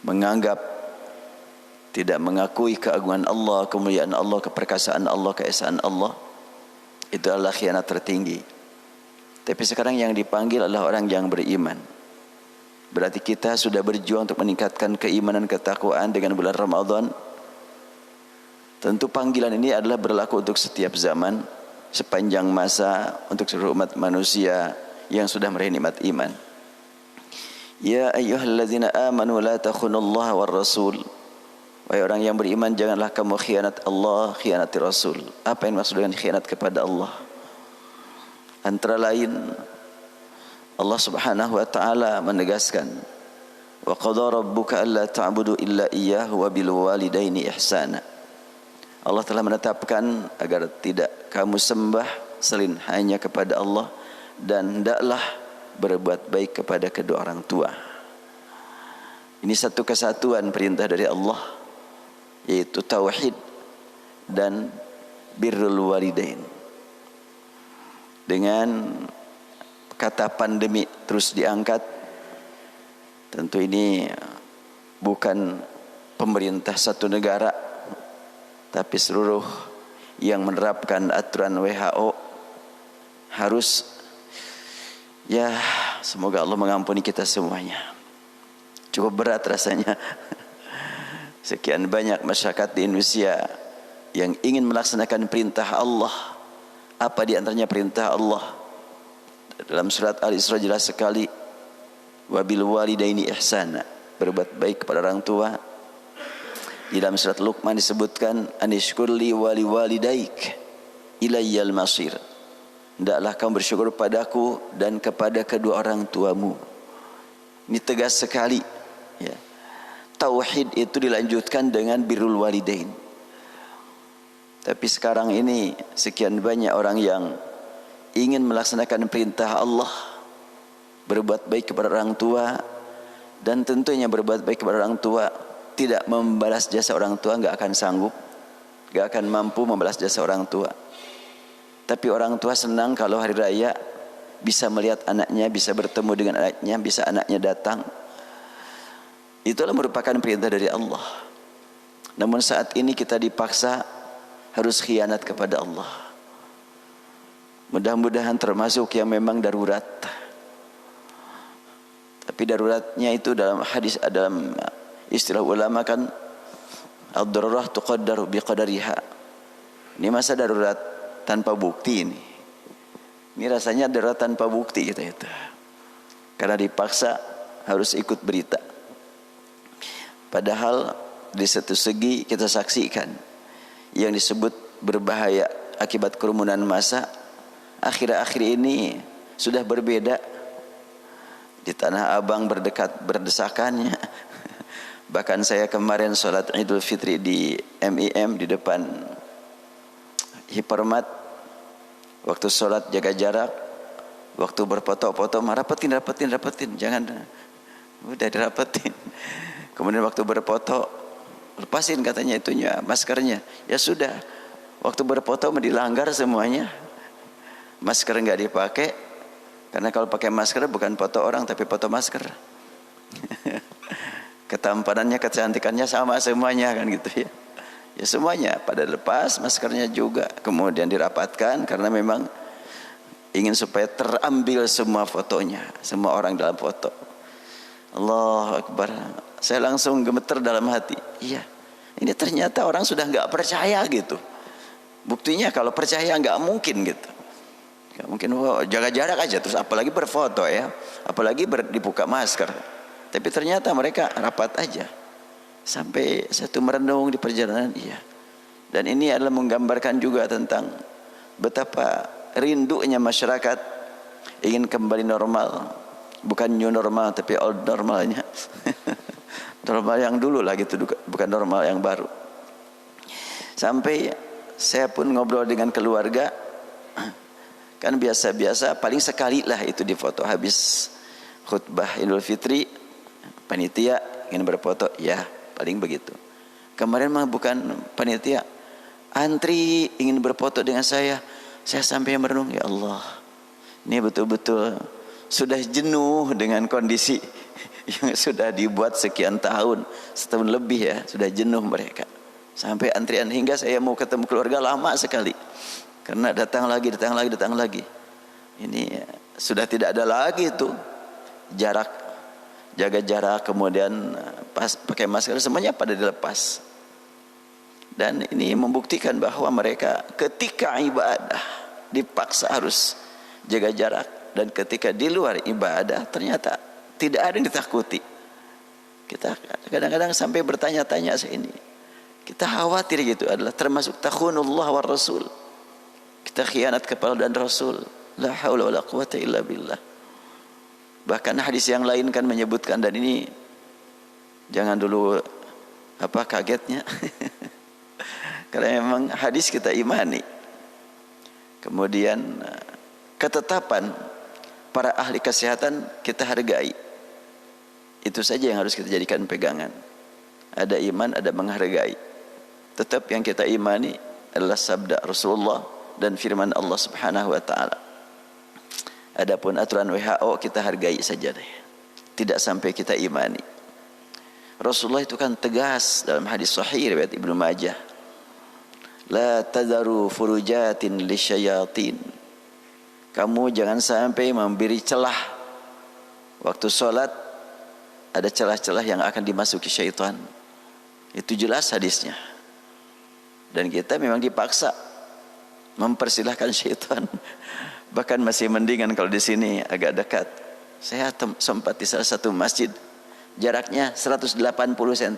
menganggap, tidak mengakui keagungan Allah, kemuliaan Allah, keperkasaan Allah, keesaan Allah, itu adalah khianat tertinggi. Tapi sekarang yang dipanggil adalah orang yang beriman. Berarti kita sudah berjuang untuk meningkatkan keimanan, ketakwaan dengan bulan Ramadan. Tentu panggilan ini adalah berlaku untuk setiap zaman, sepanjang masa, untuk seluruh umat manusia yang sudah meraih nikmat iman. Ya ayyuhalladzina amanu la takhunullaha war rasul. Wahai orang yang beriman, janganlah kamu khianat Allah, khianati Rasul. Apa yang maksud dengan khianat kepada Allah? Antara lain, Allah Subhanahu wa taala menegaskan, wa qadara rabbuka alla ta'budu illa iyyahu wa bil walidaini ihsana. Allah telah menetapkan agar tidak kamu sembah selain hanya kepada Allah, dan hendaklah berbuat baik kepada kedua orang tua. Ini satu kesatuan perintah dari Allah, yaitu tauhid dan birrul walidain. Dengan kata pandemi terus diangkat, tentu ini bukan pemerintah satu negara, tapi seluruh yang menerapkan aturan WHO harus, ya semoga Allah mengampuni kita semuanya. Cukup berat rasanya. Sekian banyak masyarakat di Indonesia yang ingin melaksanakan perintah Allah. Apa di antaranya perintah Allah? Dalam surat Al-Isra jelas sekali, wabil walidaini ihsana, berbuat baik kepada orang tua. Di dalam surat Luqman disebutkan, anishkurli wali walidaik ilayyal masir. Hendaklah kamu bersyukur padaku dan kepada kedua orang tuamu. Ini tegas sekali, ya. Tauhid itu dilanjutkan dengan birrul walidain. Tapi sekarang ini sekian banyak orang yang ingin melaksanakan perintah Allah, berbuat baik kepada orang tua, dan tentunya berbuat baik kepada orang tua, tidak membalas jasa orang tua, enggak akan sanggup, enggak akan mampu membalas jasa orang tua. Tapi orang tua senang kalau hari raya bisa melihat anaknya, bisa bertemu dengan anaknya, bisa anaknya datang. Itulah merupakan perintah dari Allah. Namun saat ini kita dipaksa harus khianat kepada Allah. Mudah-mudahan termasuk yang memang darurat. Tapi daruratnya itu dalam hadis, dalam istilah ulama kan, ad-darurah tuqaddaru biqadariha. Ini masa darurat tanpa bukti ini. Ini rasanya darurat tanpa bukti kita itu. Karena dipaksa harus ikut berita. Padahal di satu segi kita saksikan yang disebut berbahaya akibat kerumunan massa akhir-akhir ini sudah berbeda. Di Tanah Abang berdesakannya. Bahkan saya kemarin sholat Idul Fitri di MIM di depan Hipermat, waktu sholat jaga jarak, waktu berfoto-foto rapetin, jangan, udah dirapetin. Kemudian waktu berfoto, lepasin katanya itunya, maskernya. Ya sudah, waktu berfoto dilanggar semuanya. Masker nggak dipakai, karena kalau pakai masker bukan foto orang tapi foto masker. Ketampanannya, kecantikannya sama semuanya kan gitu ya. Ya semuanya pada lepas, maskernya juga. Kemudian dirapatkan karena memang ingin supaya terambil semua fotonya, semua orang dalam foto. Allahu Akbar. Saya langsung gemeter dalam hati. Iya, ini ternyata orang sudah nggak percaya gitu. Buktinya kalau percaya nggak mungkin gitu. Nggak mungkin, jaga jarak aja terus apalagi berfoto ya, apalagi dibuka masker. Tapi ternyata mereka rapat aja. Sampai satu merenung di perjalanan, iya. Dan ini adalah menggambarkan juga tentang betapa rindunya masyarakat ingin kembali normal. Bukan new normal tapi old normalnya. Normal yang dulu lah gitu, bukan normal yang baru. Sampai saya pun ngobrol dengan keluarga, kan biasa-biasa paling sekali lah itu difoto habis khutbah Idul Fitri, panitia ingin berfoto, ya paling begitu. Kemarin mah bukan panitia, antri ingin berfoto dengan saya sampai merenung, ya Allah, ini betul-betul sudah jenuh dengan kondisi yang sudah dibuat sekian tahun, setahun lebih ya, sudah jenuh mereka. Sampai antrian hingga saya mau ketemu keluarga lama sekali. Karena datang lagi. Ini sudah tidak ada lagi itu jarak, jaga jarak, kemudian pas pakai masker, semuanya pada dilepas. Dan ini membuktikan bahwa mereka ketika ibadah dipaksa harus jaga jarak, dan ketika di luar ibadah ternyata tidak ada yang ditakuti. Kita kadang-kadang sampai bertanya-tanya ini. Kita khawatir gitu, adalah termasuk takhunullah wa rasul. Kita khianat kepada dan Rasul. La haula wala quwata illa billah. Bahkan hadis yang lain kan menyebutkan, dan ini jangan dulu kagetnya. Karena memang hadis kita imani. Kemudian ketetapan para ahli kesehatan kita hargai. Itu saja yang harus kita jadikan pegangan. Ada iman, ada menghargai. Tetap yang kita imani adalah sabda Rasulullah dan firman Allah Subhanahu wa taala. Adapun aturan WHO kita hargai saja deh. Tidak sampai kita imani. Rasulullah itu kan tegas dalam hadis sahih riwayat Ibnu Majah. La tadaru furujatin lisyayatin. Kamu jangan sampai memberi celah. Waktu sholat ada celah-celah yang akan dimasuki syaitan. Itu jelas hadisnya. Dan kita memang dipaksa mempersilahkan syaitan. Bahkan masih mendingan kalau di sini agak dekat. Saya sempat di salah satu masjid, jaraknya 180 cm.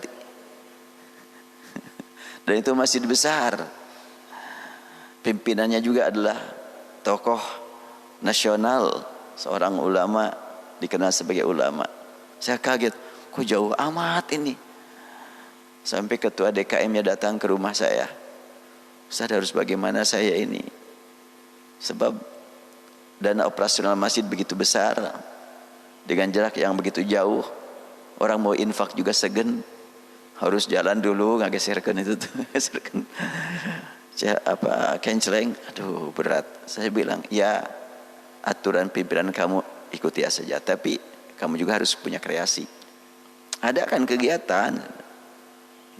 Dan itu masjid besar. Pimpinannya juga adalah tokoh nasional, seorang ulama, dikenal sebagai ulama. Saya kaget, kok jauh amat ini. Sampai ketua DKM-nya datang ke rumah saya. Ustaz, harus bagaimana saya ini? Sebab dana operasional masjid begitu besar, dengan jarak yang begitu jauh, orang mau infak juga segen, harus jalan dulu, ngageserkan itu tuh, geserkan kenceleng, aduh berat. Saya bilang, ya aturan pimpinan kamu ikuti saja, tapi kamu juga harus punya kreasi. Ada kan kegiatan,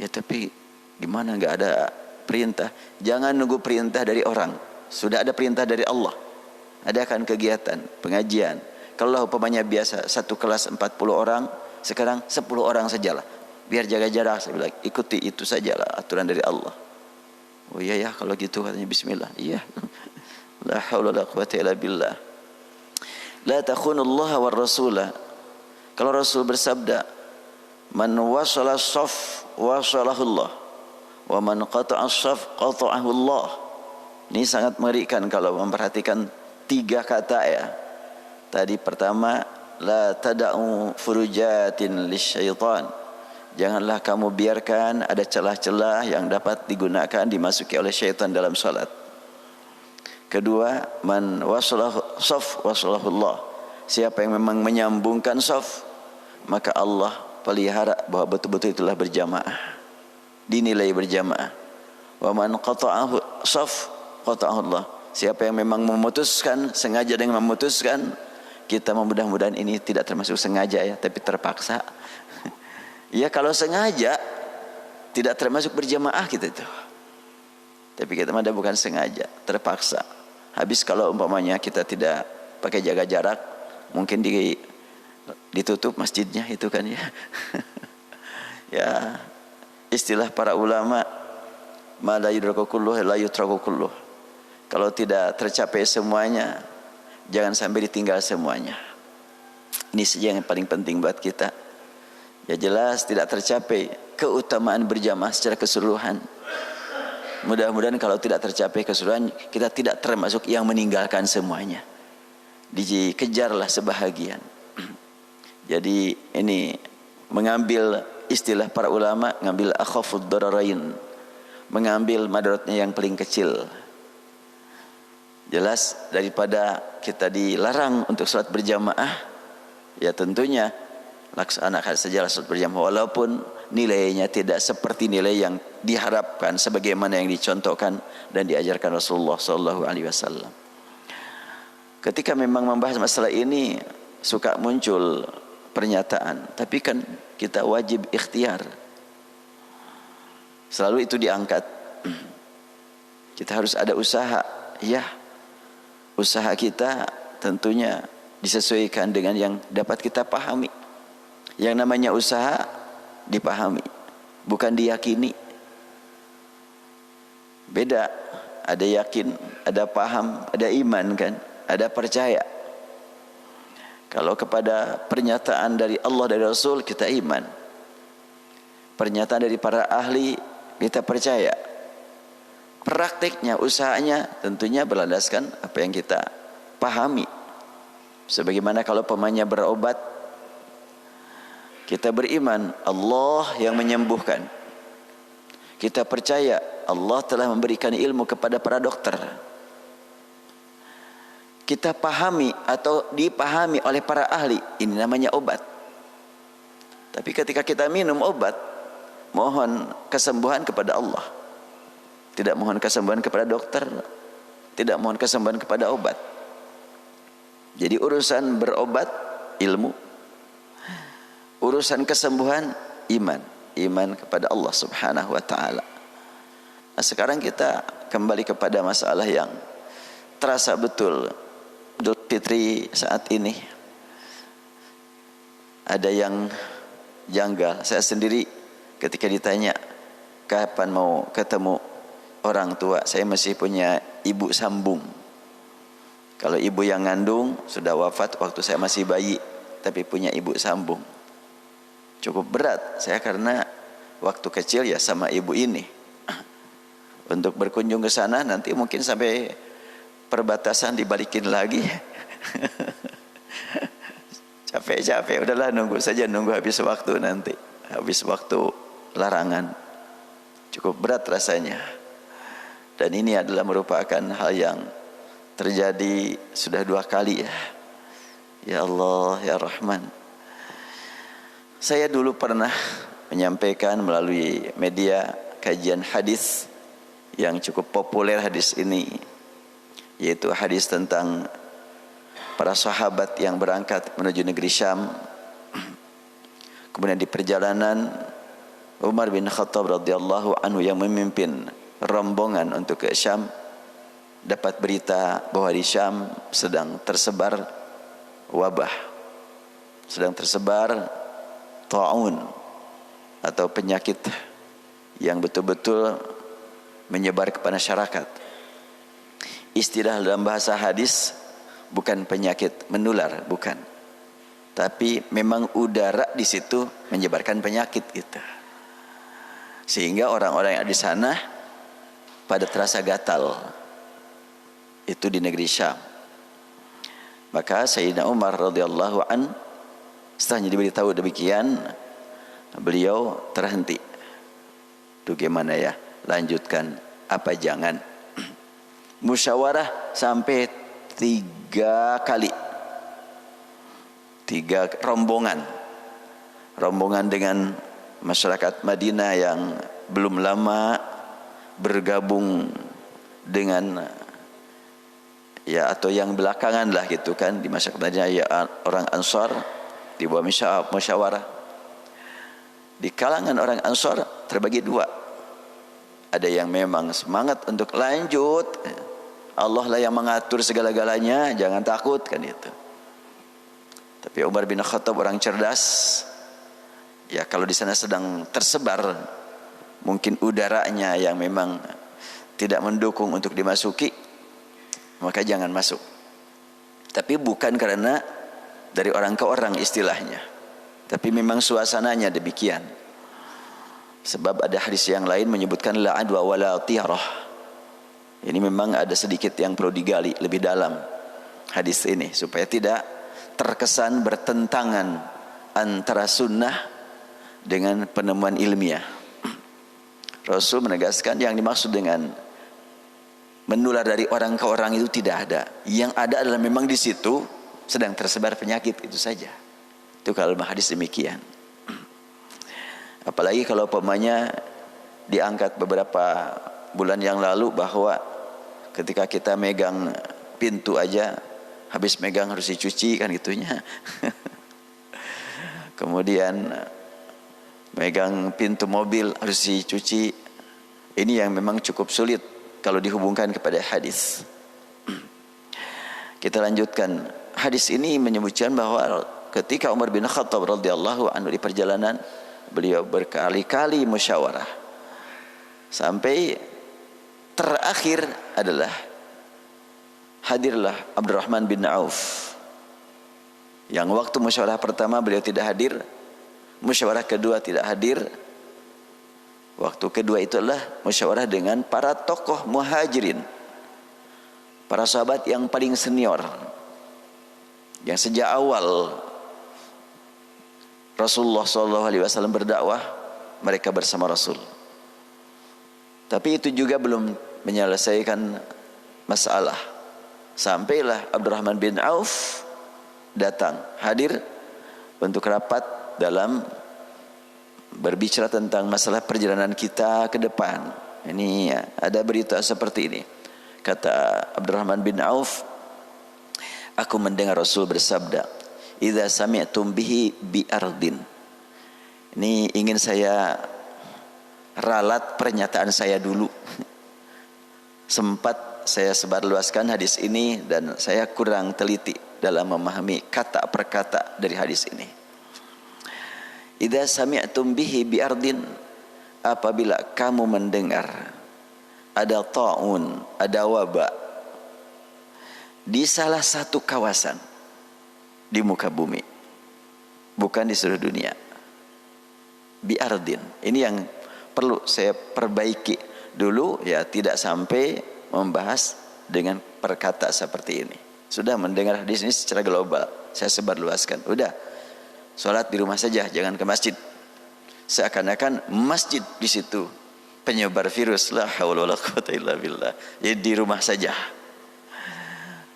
ya tapi gimana nggak ada perintah? Jangan nunggu perintah dari orang. Sudah ada perintah dari Allah. Adakan kegiatan, pengajian. Kalau umpamanya biasa satu kelas 40 orang, sekarang 10 orang sajalah. Biar jaga jarak, saya bilang, ikuti itu sajalah aturan dari Allah. Oh iya ya, kalau gitu katanya bismillah. Iya. La haula wala quwata illa billah. La takhunullaha war rasulah. Kalau Rasul bersabda, man wasala shaf wasalahullah, wa man qata'a shaf qata'ahu Allah. Ini sangat mengerikan kalau memperhatikan 3 kata ya. Tadi pertama, la tada'u furujatin lisyaitan. Janganlah kamu biarkan ada celah-celah yang dapat digunakan dimasuki oleh syaitan dalam salat. Kedua, man wasalahu shaf wasalahullah. Siapa yang memang menyambungkan shaf, maka Allah pelihara bahwa betul-betul itulah berjamaah, dinilai berjamaah. Wa man qata'ahu shaf qata'ahu Allah. Siapa yang memang memutuskan, sengaja dengan memutuskan, kita mudah-mudahan ini tidak termasuk sengaja ya, tapi terpaksa. Ya kalau sengaja tidak termasuk berjamaah kita itu. Tapi kita ada bukan sengaja, terpaksa. Habis kalau umpamanya kita tidak pakai jaga jarak, mungkin ditutup masjidnya itu kan ya. Ya, istilah para ulama, ma la yudraku kulluh la yutraku kulluh. Kalau tidak tercapai semuanya, jangan sampai ditinggal semuanya. Ini saja yang paling penting buat kita. Ya jelas tidak tercapai keutamaan berjamaah secara keseluruhan. Mudah-mudahan kalau tidak tercapai keseluruhan, kita tidak termasuk yang meninggalkan semuanya. Dikejarlah sebahagian. Jadi ini mengambil istilah para ulama, mengambil akhafud dararain, mengambil madaratnya yang paling kecil. Jelas daripada kita dilarang untuk sholat berjamaah, ya tentunya laksanakan saja sholat berjamaah walaupun nilainya tidak seperti nilai yang diharapkan sebagaimana yang dicontohkan dan diajarkan Rasulullah SAW. Ketika memang membahas masalah ini suka muncul pernyataan, tapi kan kita wajib ikhtiar. Selalu itu diangkat. Kita harus ada usaha. Ya, usaha kita tentunya disesuaikan dengan yang dapat kita pahami. Yang namanya usaha dipahami, bukan diyakini. Beda, ada yakin, ada paham, ada iman kan, ada percaya. Kalau kepada pernyataan dari Allah dan Rasul kita iman, pernyataan dari para ahli kita percaya, praktiknya, usahanya tentunya berlandaskan apa yang kita pahami. Sebagaimana kalau pemainnya berobat, kita beriman Allah yang menyembuhkan, kita percaya Allah telah memberikan ilmu kepada para dokter. Kita pahami atau dipahami oleh para ahli, ini namanya obat. Tapi ketika kita minum obat, mohon kesembuhan kepada Allah, tidak mohon kesembuhan kepada dokter, tidak mohon kesembuhan kepada obat. Jadi urusan berobat ilmu, urusan kesembuhan iman, iman kepada Allah Subhanahu wa taala. Nah, sekarang kita kembali kepada masalah yang terasa betul. Idul Fitri saat ini ada yang janggal. Saya sendiri ketika ditanya kapan mau ketemu orang tua, saya masih punya ibu sambung. Kalau ibu yang ngandung sudah wafat waktu saya masih bayi, tapi punya ibu sambung. Cukup berat saya karena waktu kecil ya sama ibu ini. Untuk berkunjung ke sana nanti mungkin sampai perbatasan dibalikin lagi. Capek-capek, udahlah nunggu saja, nunggu habis waktu nanti. Habis waktu larangan. Cukup berat rasanya. Dan ini adalah merupakan hal yang terjadi sudah 2 kali ya. Ya Allah, ya Rahman. Saya dulu pernah menyampaikan melalui media kajian hadis yang cukup populer hadis ini, yaitu hadis tentang para sahabat yang berangkat menuju negeri Syam. Kemudian di perjalanan Umar bin Khattab radhiyallahu anhu yang memimpin rombongan untuk ke Syam dapat berita bahwa di Syam sedang tersebar wabah, sedang tersebar ta'un atau penyakit yang betul-betul menyebar kepada masyarakat. Istilah dalam bahasa hadis bukan penyakit menular, bukan. Tapi memang udara di situ menyebarkan penyakit gitu. Sehingga orang-orang yang ada di sana pada terasa gatal. Itu di negeri Syam. Maka Sayyidina Umar radhiyallahu an setelah diberitahu demikian, beliau terhenti. Itu gimana ya? Lanjutkan apa jangan? Musyawarah sampai 3 kali. 3 rombongan dengan masyarakat Madinah yang belum lama bergabung dengan ya atau yang belakangan lah gitu kan di masyarakat Madinah, ya orang Ansar di bawah musyawarah. Di kalangan orang Ansar terbagi 2. Ada yang memang semangat untuk lanjut, Allah lah yang mengatur segala-galanya, jangan takut kan itu. Tapi Umar bin Khattab orang cerdas. Ya kalau di sana sedang tersebar, mungkin udaranya yang memang tidak mendukung untuk dimasuki, maka jangan masuk. Tapi bukan karena dari orang ke orang istilahnya, tapi memang suasananya demikian. Sebab ada hadis yang lain menyebutkan la adwa wala tirah. Ini memang ada sedikit yang perlu digali lebih dalam hadis ini supaya tidak terkesan bertentangan antara sunnah dengan penemuan ilmiah. Rasul menegaskan yang dimaksud dengan menular dari orang ke orang itu tidak ada. Yang ada adalah memang di situ sedang tersebar penyakit, itu saja. Itu kalau hadis demikian. Apalagi kalau umpamanya diangkat beberapa bulan yang lalu bahwa ketika kita megang pintu aja, habis megang harus dicuci kan gitunya. kemudian megang pintu mobil harus dicuci. Ini yang memang cukup sulit kalau dihubungkan kepada hadis. Kita lanjutkan. Hadis ini menyebutkan bahwa ketika Umar bin Khattab radhiyallahu anhu di perjalanan, beliau berkali-kali musyawarah sampai terakhir adalah hadirlah Abdurrahman bin Auf. Yang waktu musyawarah pertama beliau tidak hadir, musyawarah kedua tidak hadir. Waktu kedua itu adalah musyawarah dengan para tokoh muhajirin, para sahabat yang paling senior, yang sejak awal Rasulullah SAW berdakwah, mereka bersama Rasul. Tapi itu juga belum menyelesaikan masalah. Sampailah Abdurrahman bin Auf datang, hadir untuk rapat dalam berbicara tentang masalah perjalanan kita ke depan. Ini ya, ada berita seperti ini. Kata Abdurrahman bin Auf, aku mendengar Rasul bersabda, "Idza sami'tum bihi bi ardin." Ini ingin saya ralat pernyataan saya dulu. Sempat saya sebarluaskan hadis ini dan saya kurang teliti dalam memahami kata per kata dari hadis ini. Idza sami'tum bihi bi ardin, apabila kamu mendengar ada ta'un, ada wabak di salah satu kawasan di muka bumi, bukan di seluruh dunia. Bi ardin. Ini yang perlu saya perbaiki dulu ya, tidak sampai membahas dengan perkata seperti ini. Sudah mendengar hadis ini secara global, saya sebarluaskan. Udah, sholat di rumah saja, jangan ke masjid. Seakan-akan masjid di situ penyebar virus. La haula wala quwata illa billah. Jadi di rumah saja.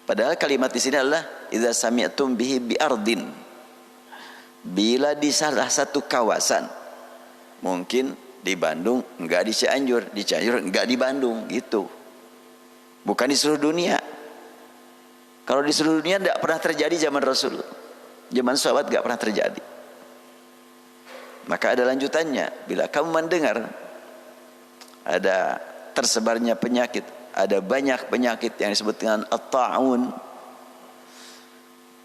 Padahal kalimat di sini adalah idza sami'tum bihi bi ardin. Bila di salah satu kawasan, mungkin di Bandung enggak di Cianjur enggak di Bandung gitu. Bukan di seluruh dunia. Kalau di seluruh dunia tidak pernah terjadi zaman Rasul, zaman sahabat tidak pernah terjadi. Maka ada lanjutannya. Bila kamu mendengar ada tersebarnya penyakit, ada banyak penyakit yang disebut dengan at-ta'un,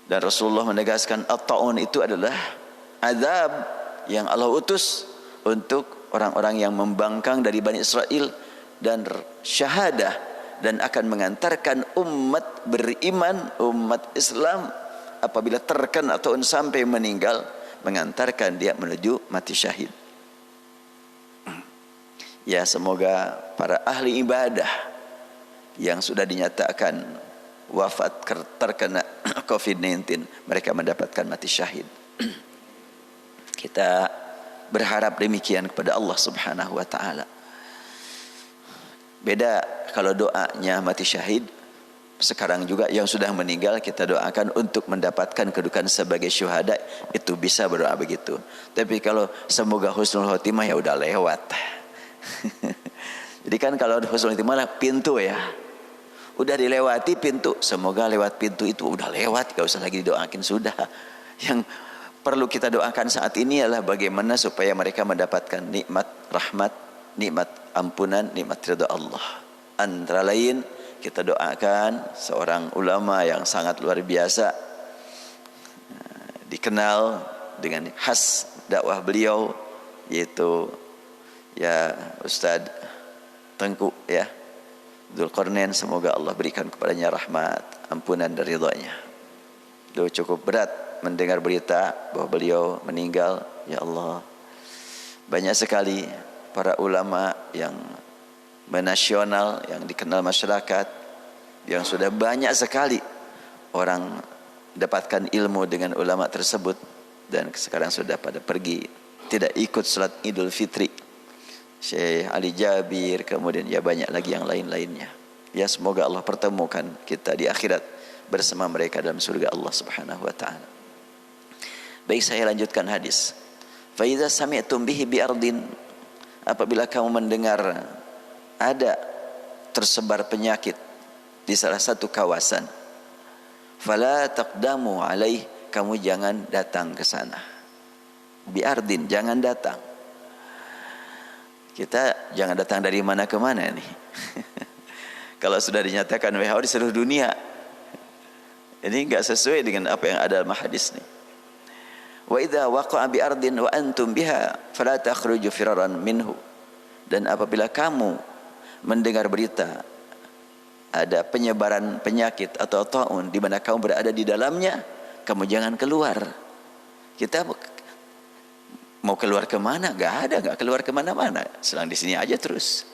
dan Rasulullah menegaskan at-ta'un itu adalah azab yang Allah utus untuk orang-orang yang membangkang dari Bani Israel dan syahadah, dan akan mengantarkan umat beriman, umat Islam apabila terkena atau sampai meninggal, mengantarkan dia menuju mati syahid. Ya, semoga para ahli ibadah yang sudah dinyatakan wafat terkena COVID-19, mereka mendapatkan mati syahid. Kita berharap demikian kepada Allah Subhanahu wa taala. Beda kalau doanya mati syahid. Sekarang juga yang sudah meninggal kita doakan untuk mendapatkan kedudukan sebagai syuhada, itu bisa berdoa begitu. Tapi kalau semoga husnul khotimah, ya udah lewat. Jadi kan kalau husnul khotimah pintu ya, udah dilewati pintu, semoga lewat pintu itu udah lewat, gak usah lagi didoakin sudah. Yang perlu kita doakan saat ini adalah bagaimana supaya mereka mendapatkan nikmat rahmat, nikmat ampunan, nikmat ridha Allah. Antara lain kita doakan seorang ulama yang sangat luar biasa, dikenal dengan khas dakwah beliau, yaitu ya Ustadz Tengku ya Dzulqarnain. Semoga Allah berikan kepadanya rahmat, ampunan dan ridhanya. Itu cukup berat mendengar berita bahwa beliau meninggal. Ya Allah, banyak sekali para ulama yang menasional, yang dikenal masyarakat, yang sudah banyak sekali orang dapatkan ilmu dengan ulama tersebut, dan sekarang sudah pada pergi, tidak ikut salat Idul Fitri. Syekh Ali Jabir, kemudian ya banyak lagi yang lain-lainnya. Ya, semoga Allah pertemukan kita di akhirat bersama mereka dalam surga Allah Subhanahu wa taala. Baik, saya lanjutkan hadis. Fa idza sami'tum bihi bi ardin, apabila kamu mendengar ada tersebar penyakit di salah satu kawasan, fala taqdamu alaih, kamu jangan datang ke sana. biardin, jangan datang. Kita jangan datang dari mana ke mana nih. Kalau sudah dinyatakan WHO di seluruh dunia, ini enggak sesuai dengan apa yang ada dalam hadis nih. Wa idza waqa'a bi ardin wa antum biha fala takhruju firaran minhu. Dan apabila kamu mendengar berita ada penyebaran penyakit atau taun di mana kamu berada di dalamnya, kamu jangan keluar. Kita mau keluar kemana? Nggak keluar kemana-mana. Selang di sini aja terus.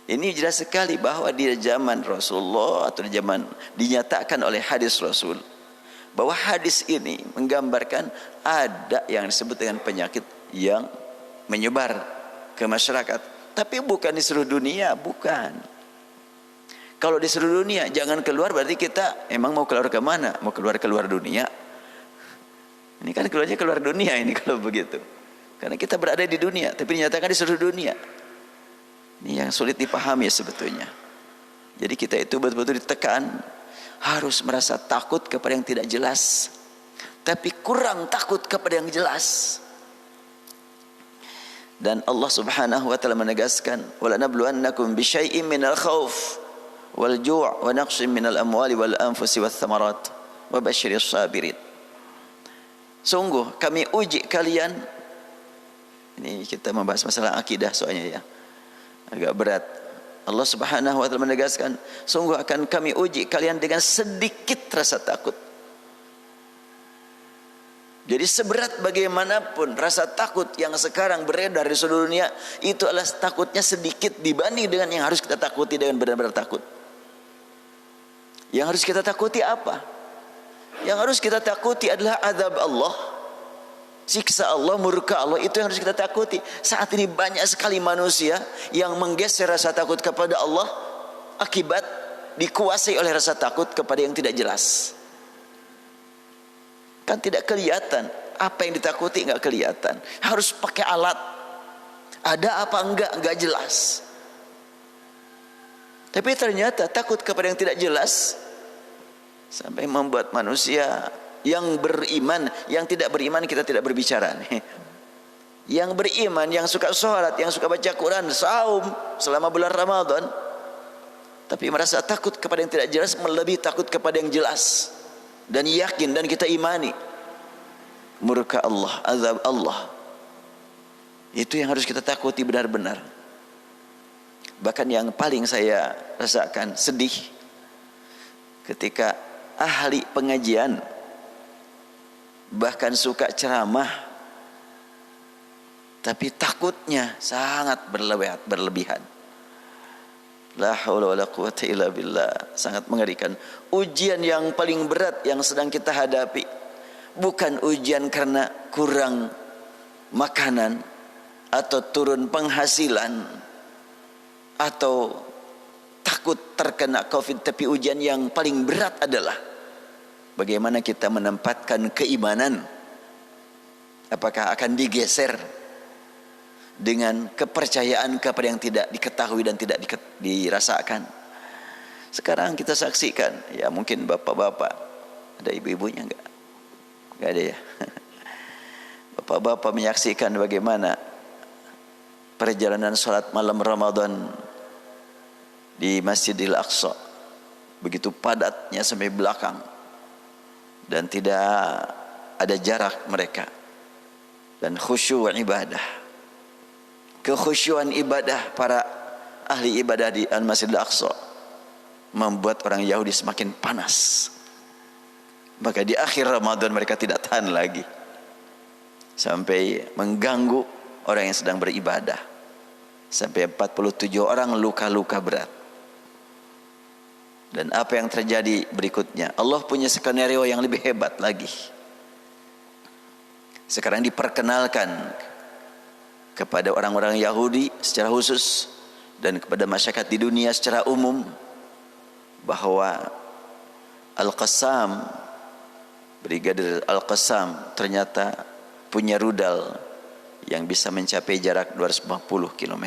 Ini jelas sekali bahwa di zaman Rasulullah atau di zaman dinyatakan oleh hadis Rasul, bahwa hadis ini menggambarkan ada yang disebut dengan penyakit yang menyebar ke masyarakat. Tapi bukan di seluruh dunia, bukan. Kalau di seluruh dunia jangan keluar, berarti kita emang mau keluar kemana? Mau keluar dunia? Ini kan keluarnya keluar dunia ini kalau begitu. Karena kita berada di dunia, tapi dinyatakan di seluruh dunia. Ini yang sulit dipahami sebetulnya. Jadi kita itu betul-betul ditekan, harus merasa takut kepada yang tidak jelas, tapi kurang takut kepada yang jelas. Dan Allah Subhanahu wa taala menegaskan, "Wala nabluwannakum bisyai'in minal khauf wal ju' wa naqsin minal amwali wal anfusi wath thamarat wa basyiris sabirin." Sungguh kami uji kalian. Ini kita membahas masalah akidah soalnya ya. Agak berat. Allah Subhanahu wa taala menegaskan, sungguh akan kami uji kalian dengan sedikit rasa takut. Jadi seberat bagaimanapun rasa takut yang sekarang beredar di seluruh dunia, itu adalah takutnya sedikit dibanding dengan yang harus kita takuti dengan benar-benar takut. Yang harus kita takuti apa? Yang harus kita takuti adalah azab Allah, siksa Allah, murka Allah. Itu yang harus kita takuti. Saat ini banyak sekali manusia yang menggeser rasa takut kepada Allah akibat dikuasai oleh rasa takut kepada yang tidak jelas. Kan tidak kelihatan apa yang ditakuti, nggak kelihatan. Harus pakai alat. Ada apa enggak jelas. Tapi ternyata takut kepada yang tidak jelas sampai membuat manusia yang beriman, yang tidak beriman kita tidak berbicara nih. Yang beriman, yang suka sholat, yang suka baca Quran, saum selama bulan Ramadan, tapi merasa takut kepada yang tidak jelas melebihi takut kepada yang jelas, dan yakin dan kita imani murka Allah, azab Allah. Itu yang harus kita takuti benar-benar. Bahkan yang paling saya rasakan sedih ketika ahli pengajian bahkan suka ceramah, tapi takutnya sangat berlebihan. La haula wala quwwata illa billah. Sangat mengerikan. Ujian yang paling berat yang sedang kita hadapi bukan ujian karena kurang makanan atau turun penghasilan atau takut terkena Covid, tapi ujian yang paling berat adalah bagaimana kita menempatkan keimanan. Apakah akan digeser dengan kepercayaan kepada yang tidak diketahui dan tidak dirasakan. Sekarang kita saksikan, ya mungkin bapak-bapak, ada ibu-ibunya enggak? Enggak ada ya. Bapak-bapak menyaksikan bagaimana perjalanan salat malam Ramadan di Masjidil Aqsa, begitu padatnya sampai belakang dan tidak ada jarak mereka, dan khusyuk ibadah. Kekhusyuan ibadah para ahli ibadah di Masjidil Aqsa membuat orang Yahudi semakin panas. Maka di akhir Ramadan mereka tidak tahan lagi, sampai mengganggu orang yang sedang beribadah. Sampai 47 orang luka-luka berat. Dan apa yang terjadi berikutnya? Allah punya skenario yang lebih hebat lagi. Sekarang diperkenalkan kepada orang-orang Yahudi secara khusus dan kepada masyarakat di dunia secara umum bahwa Al-Qassam, Brigadir Al-Qassam ternyata punya rudal yang bisa mencapai jarak 250 km.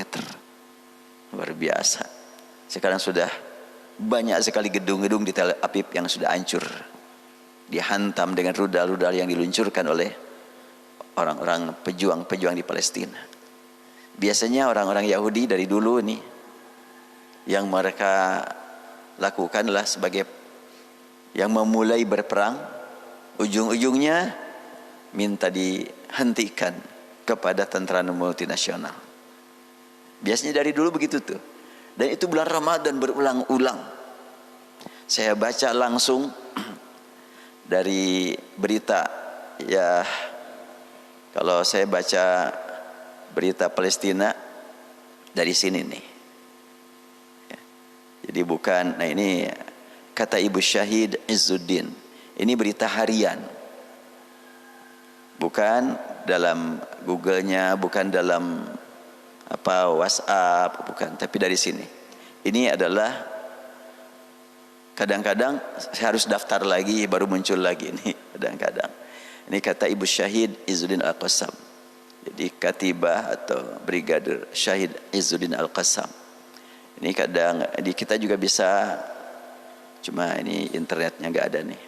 Luar biasa. Sekarang sudah banyak sekali gedung-gedung di Tel Aviv yang sudah hancur, dihantam dengan rudal-rudal yang diluncurkan oleh orang-orang pejuang-pejuang di Palestina. Biasanya orang-orang Yahudi dari dulu nih yang mereka lakukanlah sebagai yang memulai berperang, ujung-ujungnya minta dihentikan kepada tentara multinasional. Biasanya dari dulu begitu tuh. Dan itu bulan Ramadan berulang-ulang. Saya baca langsung dari berita, ya kalau saya baca berita Palestina dari sini nih. Jadi bukan, nah ini kata Ibu Syahid Izzuddin. Ini berita harian. Bukan dalam Google-nya, bukan dalam WhatsApp, bukan, tapi dari sini. Ini adalah kadang-kadang saya harus daftar lagi baru muncul lagi ini kadang-kadang. Ini kata Ibu Syahid Izzuddin Al-Qassam. Jadi Katibah atau Brigadir Syahid Izzuddin Al-Qassam. Ini kadang di kita juga bisa, cuma ini internetnya nggak ada nih.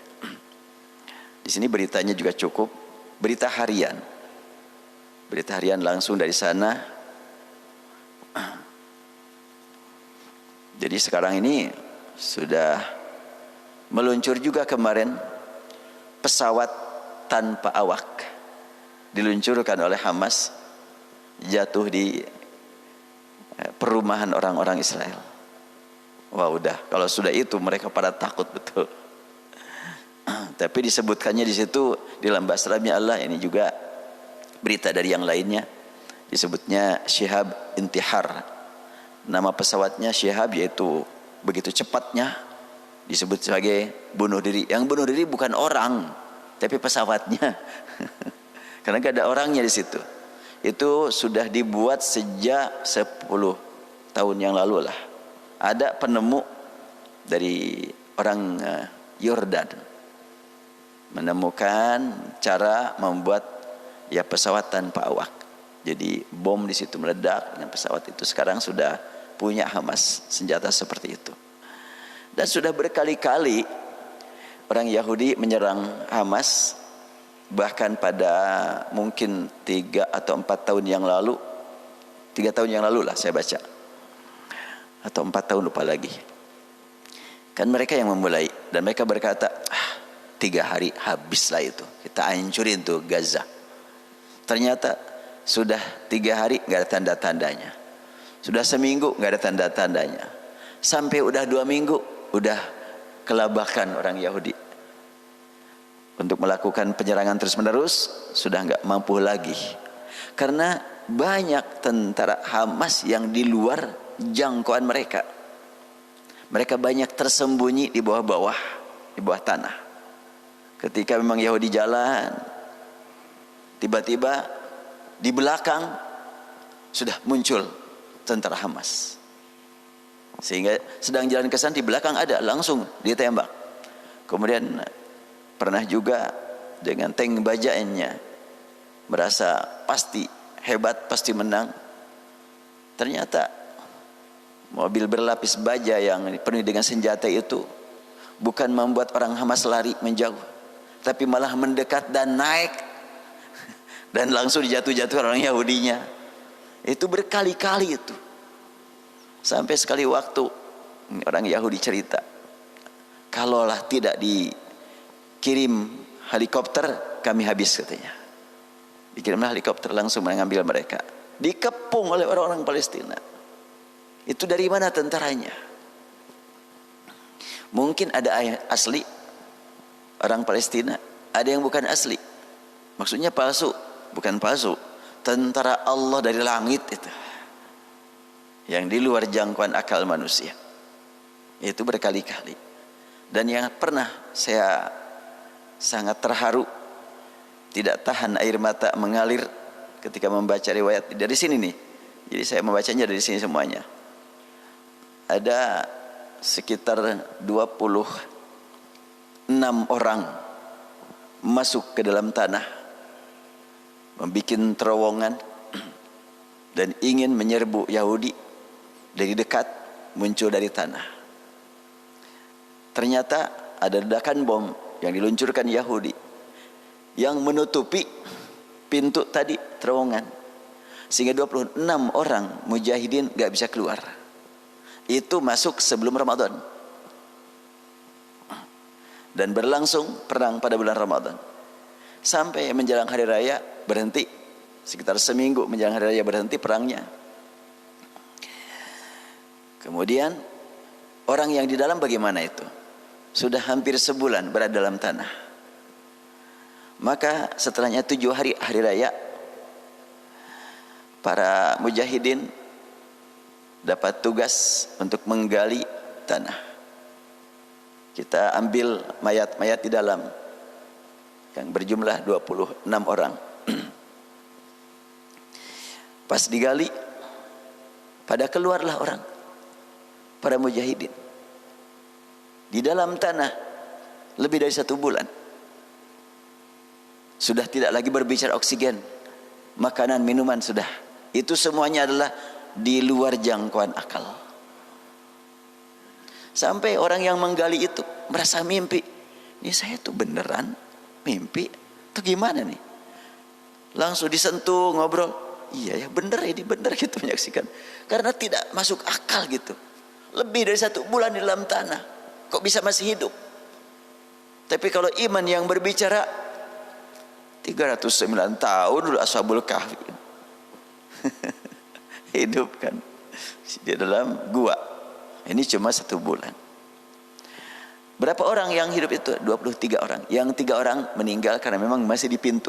Di sini beritanya juga cukup, berita harian. Berita harian langsung dari sana. Jadi sekarang ini sudah meluncur juga kemarin pesawat tanpa awak diluncurkan oleh Hamas, jatuh di perumahan orang-orang Israel. Wah udah, kalau sudah itu mereka pada takut betul. Tapi disebutkannya di situ di dalam bahasa Arabnya Allah, ini juga berita dari yang lainnya, disebutnya Syihab Intihar. Nama pesawatnya Syihab, yaitu begitu cepatnya disebut sebagai bunuh diri. Yang bunuh diri bukan orang, tapi pesawatnya. Karena gak ada orangnya di situ. Itu sudah dibuat sejak 10 tahun yang lalu lah. Ada penemu dari orang Yordan menemukan cara membuat pesawat tanpa awak. Jadi bom di situ meledak dengan pesawat itu. Sekarang sudah punya Hamas senjata seperti itu. Dan sudah berkali-kali orang Yahudi menyerang Hamas. Bahkan pada mungkin 3 atau 4 tahun yang lalu, 3 tahun yang lalu lah saya baca, atau 4 tahun lupa lagi. Kan mereka yang memulai, dan mereka berkata, 3 hari habislah itu, kita hancurin tuh Gaza. Ternyata sudah 3 hari nggak ada tanda-tandanya, sudah seminggu nggak ada tanda-tandanya, sampai udah 2 minggu udah kelabakan orang Yahudi untuk melakukan penyerangan terus-menerus, sudah nggak mampu lagi. Karena banyak tentara Hamas yang di luar jangkauan mereka. Mereka banyak tersembunyi di bawah-bawah, di bawah tanah. Ketika memang Yahudi jalan, tiba-tiba di belakang sudah muncul tentara Hamas. Sehingga sedang jalan ke sana, di belakang ada, langsung ditembak. Kemudian pernah juga dengan tank bajaannya merasa pasti hebat, pasti menang. Ternyata mobil berlapis baja yang penuh dengan senjata itu bukan membuat orang Hamas lari menjauh, tapi malah mendekat dan naik dan langsung dijatuh-jatuh orang Yahudinya. Itu berkali-kali itu. Sampai sekali waktu orang Yahudi cerita, kalaulah tidak dikirim helikopter, kami habis katanya. Dikirimlah helikopter langsung mengambil mereka. Dikepung oleh orang-orang Palestina. Itu dari mana tentaranya? Mungkin ada asli orang Palestina, ada yang bukan asli. Maksudnya palsu, bukan palsu. Tentara Allah dari langit itu, yang di luar jangkauan akal manusia. Itu berkali-kali. Dan yang pernah saya sangat terharu, tidak tahan air mata mengalir ketika membaca riwayat dari sini nih. Jadi saya membacanya dari sini semuanya. Ada sekitar 26 orang masuk ke dalam tanah, membuat terowongan dan ingin menyerbu Yahudi. Dari dekat muncul dari tanah. Ternyata ada ledakan bom yang diluncurkan Yahudi yang menutupi pintu tadi terowongan, sehingga 26 orang mujahidin gak bisa keluar. Itu masuk sebelum Ramadan dan berlangsung perang pada bulan Ramadan sampai menjelang hari raya berhenti. Sekitar seminggu menjelang hari raya berhenti perangnya. Kemudian orang yang di dalam bagaimana itu? Sudah hampir sebulan berada dalam tanah. Maka setelahnya 7 hari raya, para mujahidin dapat tugas untuk menggali tanah. Kita ambil mayat-mayat di dalam yang berjumlah 26 orang. Pas digali, pada keluarlah orang, para mujahidin di dalam tanah lebih dari 1 bulan. Sudah tidak lagi berbicara oksigen, makanan, minuman, sudah. Itu semuanya adalah di luar jangkauan akal. Sampai orang yang menggali itu merasa mimpi. Ini saya tuh beneran mimpi atau gimana nih? Langsung disentuh, ngobrol. Iya ya, bener ini, bener gitu menyaksikan. Karena tidak masuk akal gitu. Lebih dari 1 bulan di dalam tanah, kok bisa masih hidup? Tapi kalau iman yang berbicara, 309 tahun dulu Ashabul Kahfi hidup kan di dalam gua. Ini cuma 1 bulan. Berapa orang yang hidup itu? 23 orang. Yang 3 orang meninggal karena memang masih di pintu.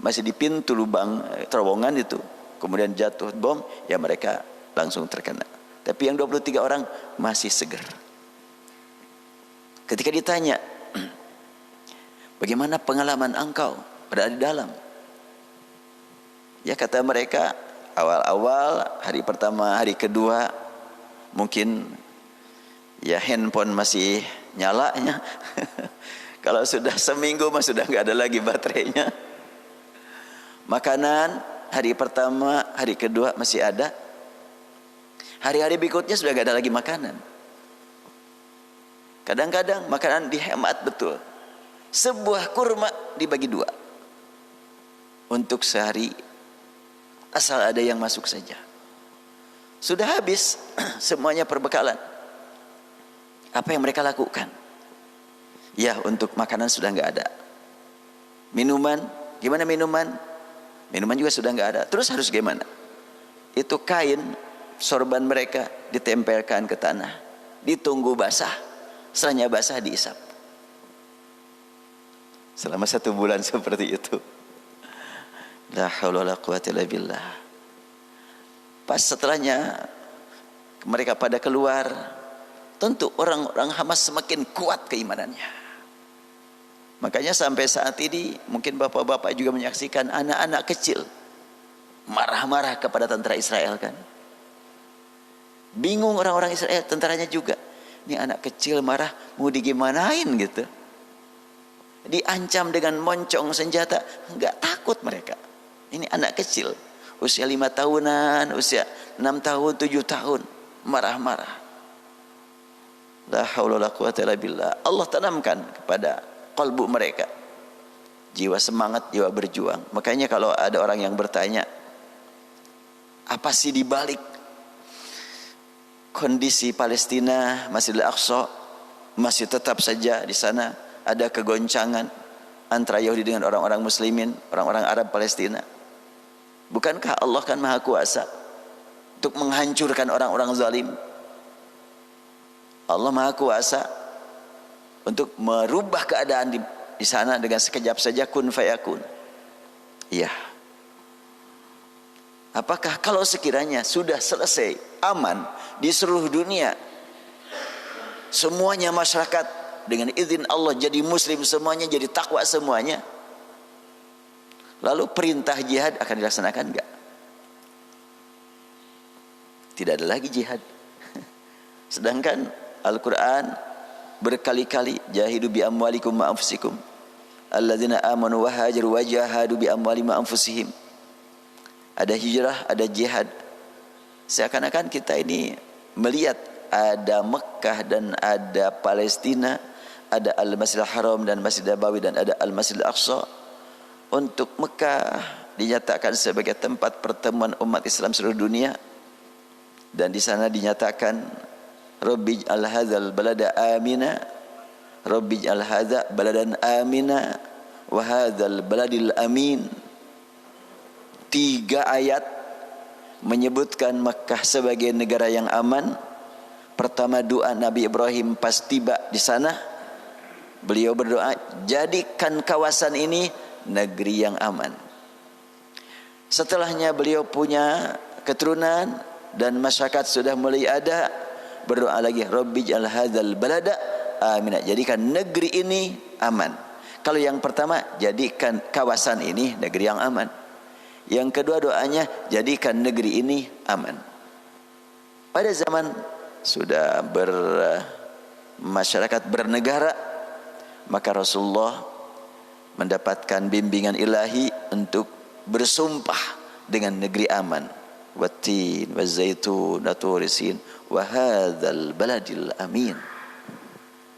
Masih di pintu lubang terowongan itu. Kemudian jatuh bom, ya mereka langsung terkena. Tapi yang 23 orang masih segar. Ketika ditanya, bagaimana pengalaman engkau berada di dalam? Ya kata mereka, awal-awal, hari pertama, hari kedua, mungkin ya handphone masih nyalanya. Kalau sudah seminggu mah sudah nggak ada lagi baterainya. Makanan hari pertama, hari kedua masih ada. Hari-hari berikutnya sudah nggak ada lagi makanan. Kadang-kadang makanan dihemat betul. Sebuah kurma dibagi 2 untuk sehari, asal ada yang masuk saja. Sudah habis semuanya perbekalan. Apa yang mereka lakukan? Ya, untuk makanan sudah nggak ada. Minuman, gimana minuman? Minuman juga sudah nggak ada. Terus harus gimana? Itu kain sorban mereka ditempelkan ke tanah, ditunggu basah. Setelahnya basah diisap. Selama 1 bulan seperti itu. La haula wala quwwata illa billah. Pas setelahnya mereka pada keluar, tentu orang-orang Hamas semakin kuat keimanannya. Makanya sampai saat ini mungkin bapak-bapak juga menyaksikan anak-anak kecil marah-marah kepada tentara Israel kan. Bingung orang-orang Israel, tentaranya juga. Ini anak kecil marah, mau digimanain gitu. Diancam dengan moncong senjata, enggak takut mereka. Ini anak kecil, usia 5 tahunan, usia 6 tahun, 7 tahun, marah-marah. La haula wala quwwata illa billah. Allah tanamkan kepada kalbu mereka jiwa semangat, jiwa berjuang. Makanya kalau ada orang yang bertanya, apa sih di balik kondisi Palestina, Masjidil Aqsa masih tetap saja di sana ada kegoncangan antara Yahudi dengan orang-orang muslimin, orang-orang Arab Palestina? Bukankah Allah kan maha kuasa untuk menghancurkan orang-orang zalim? Allah maha kuasa untuk merubah keadaan di sana dengan sekejap saja, kun fayakun. Iya. Apakah kalau sekiranya sudah selesai, aman di seluruh dunia, semuanya masyarakat dengan izin Allah jadi muslim semuanya, jadi takwa semuanya, lalu perintah jihad akan dilaksanakan enggak? Tidak ada lagi jihad. Sedangkan Al-Quran berkali-kali, jahidu bi amwalikum ma anfusikum alladzina amanu wa hajaru wa jahadu bi amwalihim ma anfusihim. Ada hijrah, ada jihad. Seakan-akan kita ini melihat ada Mekah dan ada Palestina, ada Al-Masjidil Haram dan Masjid Nabawi dan ada Al-Masjidil Aqsa. Untuk Mekah dinyatakan sebagai tempat pertemuan umat Islam seluruh dunia, dan di sana dinyatakan Rabbi ij'al hadzal balada amina, Rabbi ij'al hadza baladan amina wa hadzal baladil amin. 3 ayat menyebutkan Makkah sebagai negara yang aman. Pertama, doa Nabi Ibrahim pas tiba di sana, beliau berdoa, jadikan kawasan ini negeri yang aman. Setelahnya beliau punya keturunan dan masyarakat sudah mulai ada, berdoa lagi, Rabbi ij'al hadzal balada amina, jadikan negeri ini aman. Kalau yang pertama, jadikan kawasan ini negeri yang aman. Yang kedua doanya, jadikan negeri ini aman. Pada zaman sudah masyarakat bernegara, maka Rasulullah mendapatkan bimbingan ilahi untuk bersumpah dengan negeri aman. Wattin wazaitun waturisin wa hadzal baladil amin.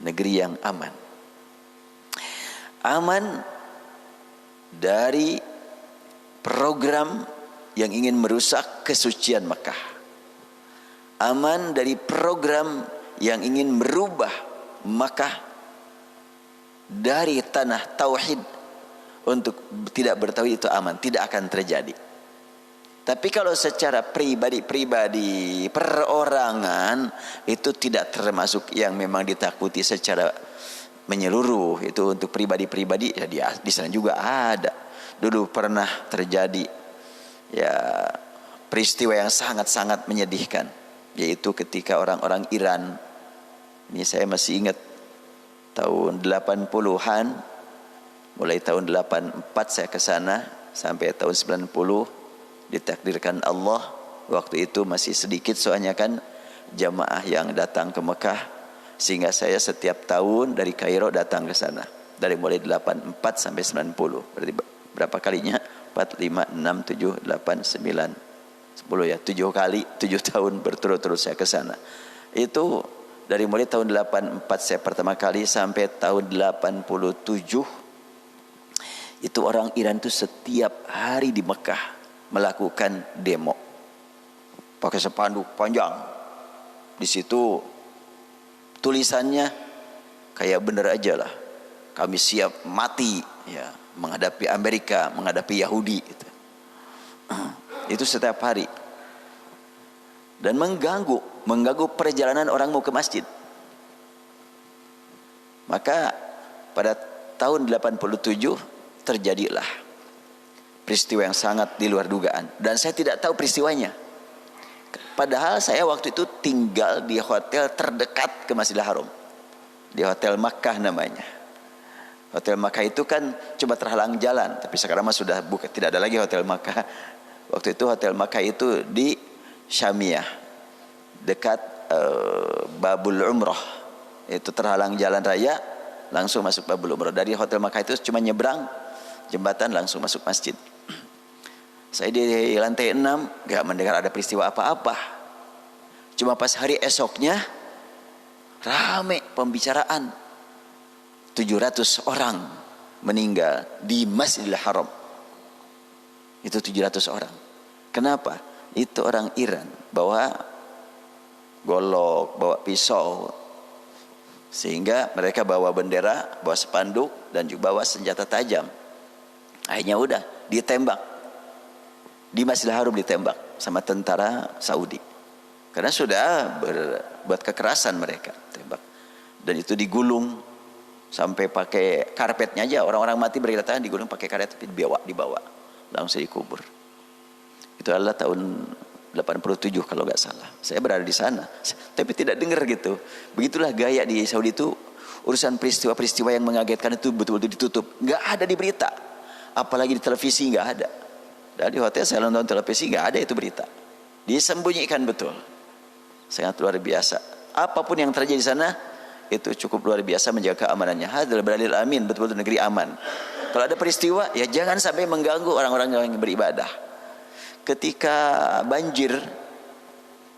Negeri yang aman. Aman dari program yang ingin merusak kesucian Makkah. Aman dari program yang ingin merubah Makkah dari tanah tauhid untuk tidak bertauhid, itu aman, tidak akan terjadi. Tapi kalau secara pribadi perorangan, itu tidak termasuk yang memang ditakuti secara menyeluruh. Itu untuk pribadi-pribadi, ya di sana juga ada. Dulu pernah terjadi ya peristiwa yang sangat-sangat menyedihkan, yaitu ketika orang-orang Iran, ini saya masih ingat tahun 80-an, mulai tahun 84 saya ke sana sampai tahun 90, ditakdirkan Allah waktu itu masih sedikit soalnya kan jamaah yang datang ke Mekah, sehingga saya setiap tahun dari Kairo datang ke sana dari mulai 84 sampai 90. Berarti berapa kalinya? 4, 5, 6, 7, 8, 9, 10 ya, 7 kali, 7 tahun berturut-turut saya ke sana. Itu dari mulai tahun 84 saya pertama kali sampai tahun 87. Itu orang Iran itu setiap hari di Mekah melakukan demo. Pakai spanduk panjang. Di situ tulisannya kayak bener aja lah. Kami siap mati ya, menghadapi Amerika, menghadapi Yahudi gitu. Itu setiap hari. Dan mengganggu perjalanan orang mau ke masjid. Maka pada tahun 87 terjadilah peristiwa yang sangat di luar dugaan, dan saya tidak tahu peristiwanya. Padahal saya waktu itu tinggal di hotel terdekat ke Masjidil Haram, di Hotel Makkah namanya. Hotel Makkah itu kan cuma terhalang jalan, tapi sekarang mah sudah bukan, tidak ada lagi Hotel Makkah. Waktu itu Hotel Makkah itu di Syamiyah, dekat Babul Umrah. Itu terhalang jalan raya, langsung masuk Babul Umrah. Dari Hotel Makkah itu cuma nyebrang jembatan langsung masuk masjid. Saya di lantai 6 gak mendengar ada peristiwa apa-apa. Cuma pas hari esoknya rame pembicaraan, 700 orang meninggal di Masjidil Haram. Itu 700 orang. Kenapa? Itu orang Iran bawa golok, bawa pisau, sehingga mereka bawa bendera, bawa spanduk, dan juga bawa senjata tajam. Akhirnya udah ditembak di Masjidil Haram, ditembak sama tentara Saudi karena sudah berbuat kekerasan mereka, tembak. Dan itu digulung sampai pakai karpetnya aja, orang-orang mati berdatangan digulung pakai karpet, dibawa langsung dikubur. Itu adalah tahun 87 kalau nggak salah. Saya berada di sana, tapi tidak dengar gitu. Begitulah gaya di Saudi itu, urusan peristiwa-peristiwa yang mengagetkan itu betul-betul ditutup, nggak ada di berita. Apalagi di televisi nggak ada. Dan di hotel saya nonton televisi nggak ada itu berita. Disembunyikan betul. Sangat luar biasa. Apapun yang terjadi di sana itu cukup luar biasa menjaga keamanannya. Hadzal baladil amin, betul-betul negeri aman. Kalau ada peristiwa ya jangan sampai mengganggu orang-orang yang beribadah. Ketika banjir,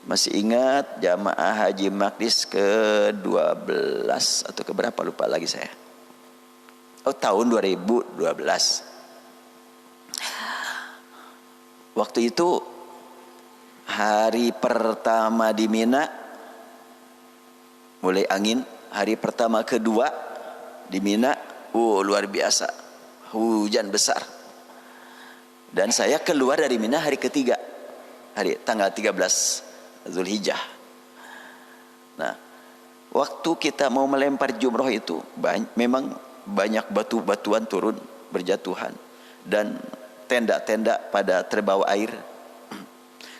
masih ingat jamaah Haji Maqdis ke-12 atau ke-berapa lupa lagi saya. Oh, tahun 2012. Waktu itu hari pertama di Mina mulai angin, hari pertama kedua di Mina, luar biasa, hujan besar. Dan saya keluar dari Mina hari ketiga, hari tanggal 13 Zulhijjah. Nah, waktu kita mau melempar jumroh itu memang banyak batu-batuan turun berjatuhan dan tenda-tenda pada terbawa air.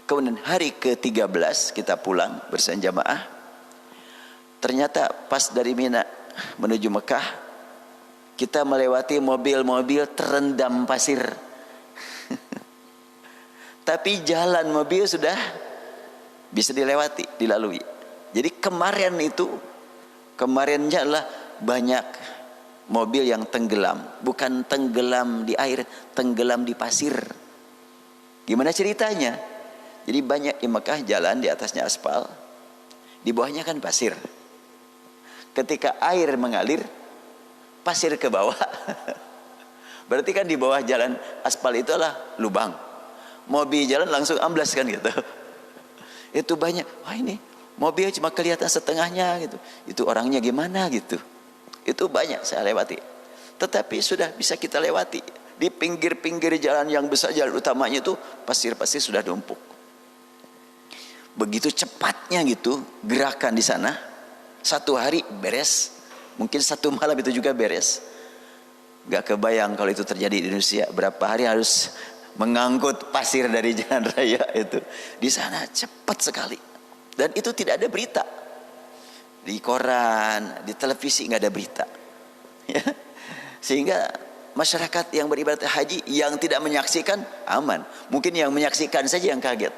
Kemudian hari ke-13 kita pulang bersama jamaah. Ternyata pas dari Mina menuju Mekah, kita melewati mobil-mobil terendam pasir. Tapi jalan mobil sudah bisa dilalui. Jadi kemarinnya adalah banyak mobil yang tenggelam. Bukan tenggelam di air, tenggelam di pasir. Gimana ceritanya? Jadi banyak di Mekah jalan di atasnya aspal, di bawahnya kan pasir. Ketika air mengalir, pasir ke bawah. Berarti kan di bawah jalan aspal itu adalah lubang. Mobil jalan langsung amblas kan gitu. Itu banyak. Wah, ini mobil cuma kelihatan setengahnya gitu. Itu orangnya gimana gitu. Itu banyak saya lewati. Tetapi sudah bisa kita lewati. Di pinggir-pinggir jalan yang besar, jalan utamanya itu pasir-pasir sudah numpuk. Begitu cepatnya gitu gerakan di sana. Satu hari beres. Mungkin satu malam itu juga beres. Gak kebayang kalau itu terjadi di Indonesia. Berapa hari harus mengangkut pasir dari jalan raya itu. Di sana cepat sekali. Dan itu tidak ada berita. Di koran, di televisi nggak ada berita. Ya. Sehingga masyarakat yang beribadah haji yang tidak menyaksikan aman. Mungkin yang menyaksikan saja yang kaget.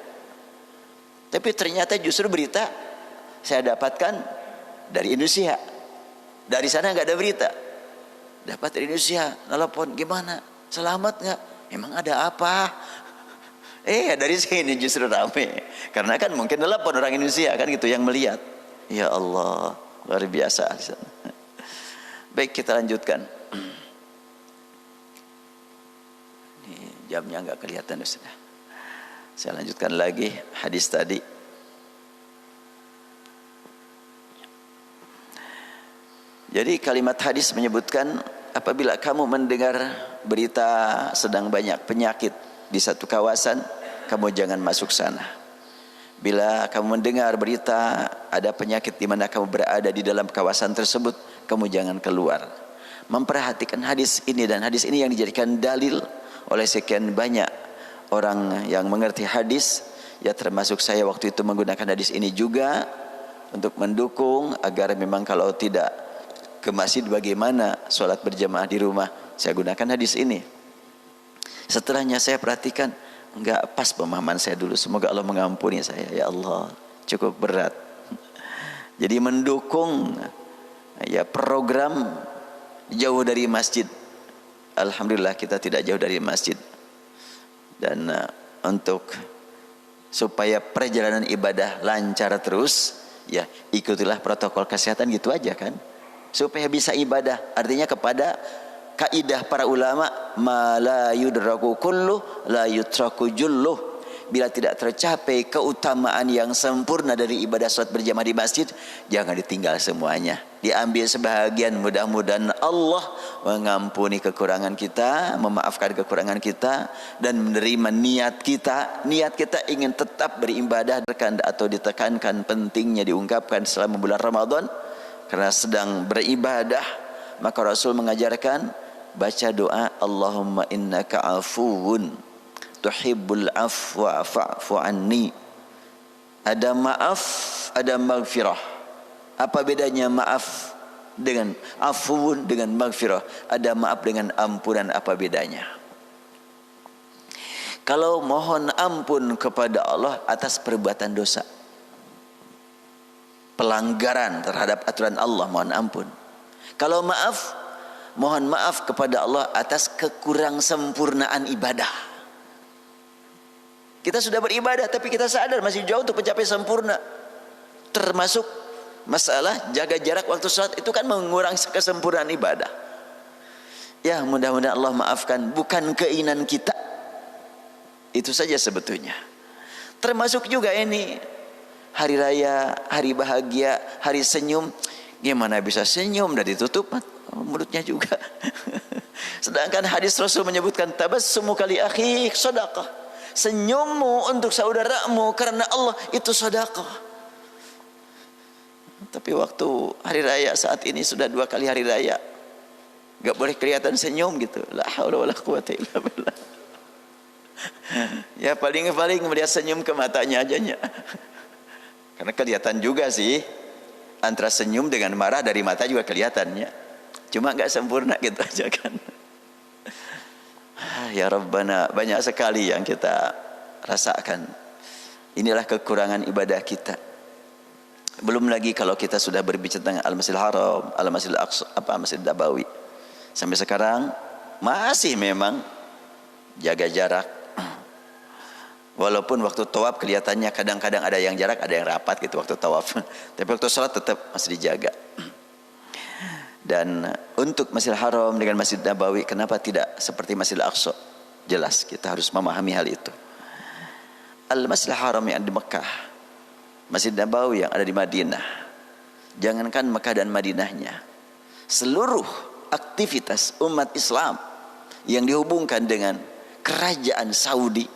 Tapi ternyata justru berita saya dapatkan dari Indonesia. Dari sana nggak ada berita. Dapat dari Indonesia, telepon gimana? Selamat nggak? Emang ada apa? Dari sini justru rame. Karena kan mungkin telepon orang Indonesia kan gitu yang melihat. Ya Allah, luar biasa. Baik, kita lanjutkan. Ini jamnya nggak kelihatan sudah. Saya lanjutkan lagi hadis tadi. Jadi kalimat hadis menyebutkan apabila kamu mendengar berita sedang banyak penyakit di satu kawasan, kamu jangan masuk sana. Bila kamu mendengar berita ada penyakit di mana kamu berada di dalam kawasan tersebut, kamu jangan keluar. Memperhatikan hadis ini, dan hadis ini yang dijadikan dalil oleh sekian banyak orang yang mengerti hadis, ya termasuk saya waktu itu menggunakan hadis ini juga untuk mendukung agar memang kalau tidak ke masjid bagaimana sholat berjamaah di rumah, saya gunakan hadis ini. Setelahnya saya perhatikan enggak pas pemahaman saya dulu. Semoga Allah mengampuni saya. Ya Allah, cukup berat. Jadi mendukung ya program jauh dari masjid. Alhamdulillah kita tidak jauh dari masjid. Dan untuk supaya perjalanan ibadah lancar terus, ya ikutilah protokol kesehatan gitu aja kan. Supaya bisa ibadah. Artinya kepada kaidah para ulama, ma la yudraku kullu la yutraku julluh. Bila tidak tercapai keutamaan yang sempurna dari ibadah salat berjamaah di masjid, jangan ditinggal semuanya. Diambil sebahagian, mudah-mudahan Allah mengampuni kekurangan kita, memaafkan kekurangan kita, dan menerima niat kita. Niat kita ingin tetap beribadah atau ditekankan pentingnya diungkapkan selama bulan Ramadan karena sedang beribadah. Maka Rasul mengajarkan baca doa, Allahumma innaka afuwun tuhibbul afwa fa'fu anni. Ada maaf, ada maghfirah. Apa bedanya maaf dengan afuwun dengan maghfirah? Ada maaf dengan ampunan, apa bedanya? Kalau mohon ampun kepada Allah atas perbuatan dosa, pelanggaran terhadap aturan Allah, mohon ampun. Kalau maaf, mohon maaf kepada Allah atas kekurang sempurnaan ibadah. Kita sudah beribadah tapi kita sadar masih jauh untuk mencapai sempurna. Termasuk masalah jaga jarak waktu sholat, itu kan mengurangi kesempurnaan ibadah. Ya mudah-mudahan Allah maafkan. Bukan keinginan kita. Itu saja sebetulnya. Termasuk juga ini hari raya, hari bahagia, hari senyum. Gimana bisa senyum dan ditutup mulutnya juga. Sedangkan hadis Rasul menyebutkan tabassumu kali akhi sedekah. Senyummu untuk saudaramu karena Allah itu sedekah. Tapi waktu hari raya saat ini sudah 2 kali hari raya, gak boleh kelihatan senyum gitu. La haula wala quwata illa billah. Ya paling melihat senyum ke matanya aja. Karena kelihatan juga sih antara senyum dengan marah dari mata juga kelihatannya. Cuma gak sempurna gitu aja kan. Ya Rabbana, banyak sekali yang kita rasakan. Inilah kekurangan ibadah kita. Belum lagi kalau kita sudah berbicara tentang Al-Masjidil Haram, Al-Masjidil Aqsa, Masjid Nabawi. Sampai sekarang masih memang jaga jarak. Walaupun waktu tawaf kelihatannya kadang-kadang ada yang jarak, ada yang rapat gitu waktu tawaf. Tapi waktu sholat tetap masih dijaga. Dan untuk Masjidil Haram dengan Masjid Nabawi, kenapa tidak seperti Masjidil Aqsa? Jelas kita harus memahami hal itu. Al-Masjidil Haram yang di Mekah, Masjid Nabawi yang ada di Madinah, jangankan Mekah dan Madinahnya, seluruh aktivitas umat Islam yang dihubungkan dengan kerajaan Saudi,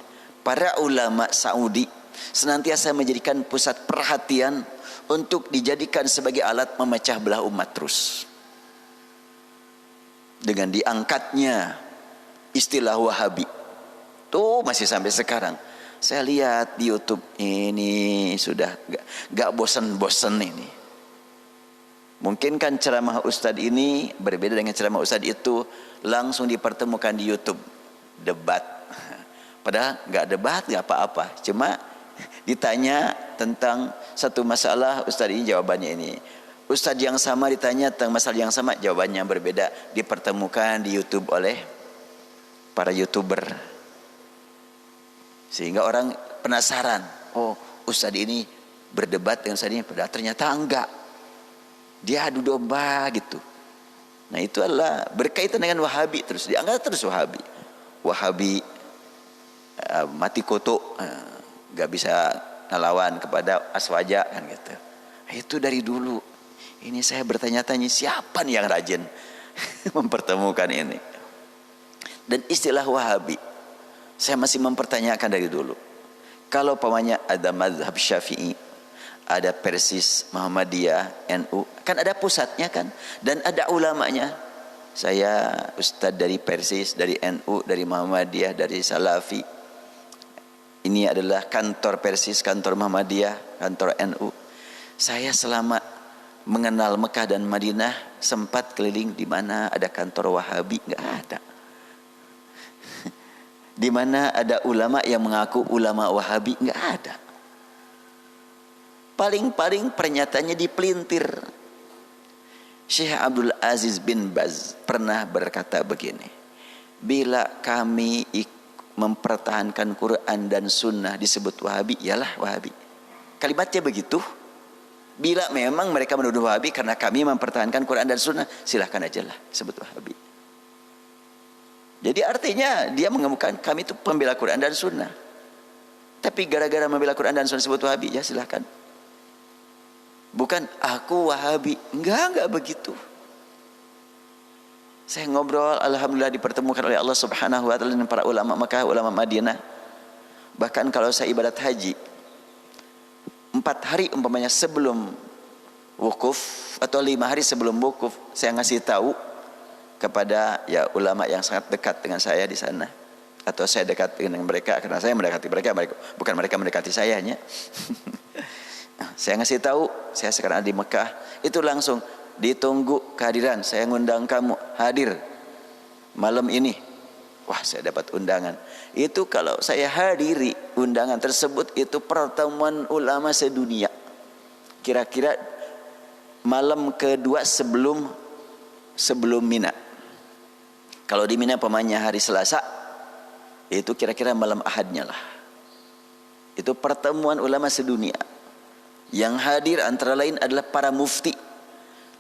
para ulama Saudi senantiasa menjadikan pusat perhatian untuk dijadikan sebagai alat memecah belah umat terus. Dengan diangkatnya istilah Wahabi, tuh masih sampai sekarang. Saya lihat di YouTube ini sudah gak bosan-bosan ini. Mungkin kan ceramah Ustadz ini berbeda dengan ceramah Ustadz itu langsung dipertemukan di YouTube. Debat. Padahal gak debat, gak apa-apa. Cuma ditanya tentang satu masalah, Ustadz ini jawabannya ini. Ustadz yang sama ditanya tentang masalah yang sama, jawabannya berbeda. Dipertemukan di YouTube oleh para YouTuber. Sehingga orang penasaran, oh Ustadz ini berdebat dengan Ustadz ini, padahal ternyata enggak. Dia adu domba gitu. Nah itu adalah berkaitan dengan Wahabi, terus diangkat terus Wahabi. Wahabi mati koto, gak bisa ngelawan kepada Aswaja kan gitu. Itu dari dulu. Ini saya bertanya-tanya siapa nih yang rajin mempertemukan ini. Dan istilah Wahabi saya masih mempertanyakan dari dulu. Kalau pamannya ada mazhab Syafi'i, ada Persis, Muhammadiyah, NU, kan ada pusatnya kan, dan ada ulamanya. Saya ustadz dari Persis, dari NU, dari Muhammadiyah, dari Salafi. Ini adalah kantor Persis, kantor Muhammadiyah, kantor NU. Saya selama mengenal Mekah dan Madinah sempat keliling di mana ada kantor Wahabi, nggak ada. Di mana ada ulama yang mengaku ulama Wahabi, nggak ada. Paling-paling pernyataannya dipelintir. Syekh Abdul Aziz bin Baz pernah berkata begini, bila kami mempertahankan Quran dan Sunnah disebut Wahabi, ialah Wahabi. Kalimatnya begitu. Bila memang mereka menuduh Wahabi karena kami mempertahankan Quran dan Sunnah, silahkan aja lah sebut Wahabi. Jadi artinya dia mengemukakan kami itu pembela Quran dan Sunnah. Tapi gara-gara membela Quran dan Sunnah sebut Wahabi, ya silahkan. Bukan aku Wahabi, enggak begitu. Saya ngobrol, alhamdulillah dipertemukan oleh Allah Subhanahu wa taala dengan para ulama Makkah, ulama Madinah. Bahkan kalau saya ibadat haji 4 hari umpamanya sebelum wukuf atau 5 hari sebelum wukuf, saya ngasih tahu kepada ya ulama yang sangat dekat dengan saya di sana, atau saya dekat dengan mereka karena saya mendekati mereka, bukan mereka mendekati sayanya. Saya ngasih tahu saya sekarang ada di Mekah, itu langsung ditunggu kehadiran, saya ngundang kamu hadir malam ini. Wah, saya dapat undangan. Itu kalau saya hadiri undangan tersebut, itu pertemuan ulama sedunia. Kira-kira malam kedua sebelum Mina. Kalau di Mina pemanya hari Selasa, itu kira-kira malam Ahadnya lah. Itu pertemuan ulama sedunia. Yang hadir antara lain adalah para mufti.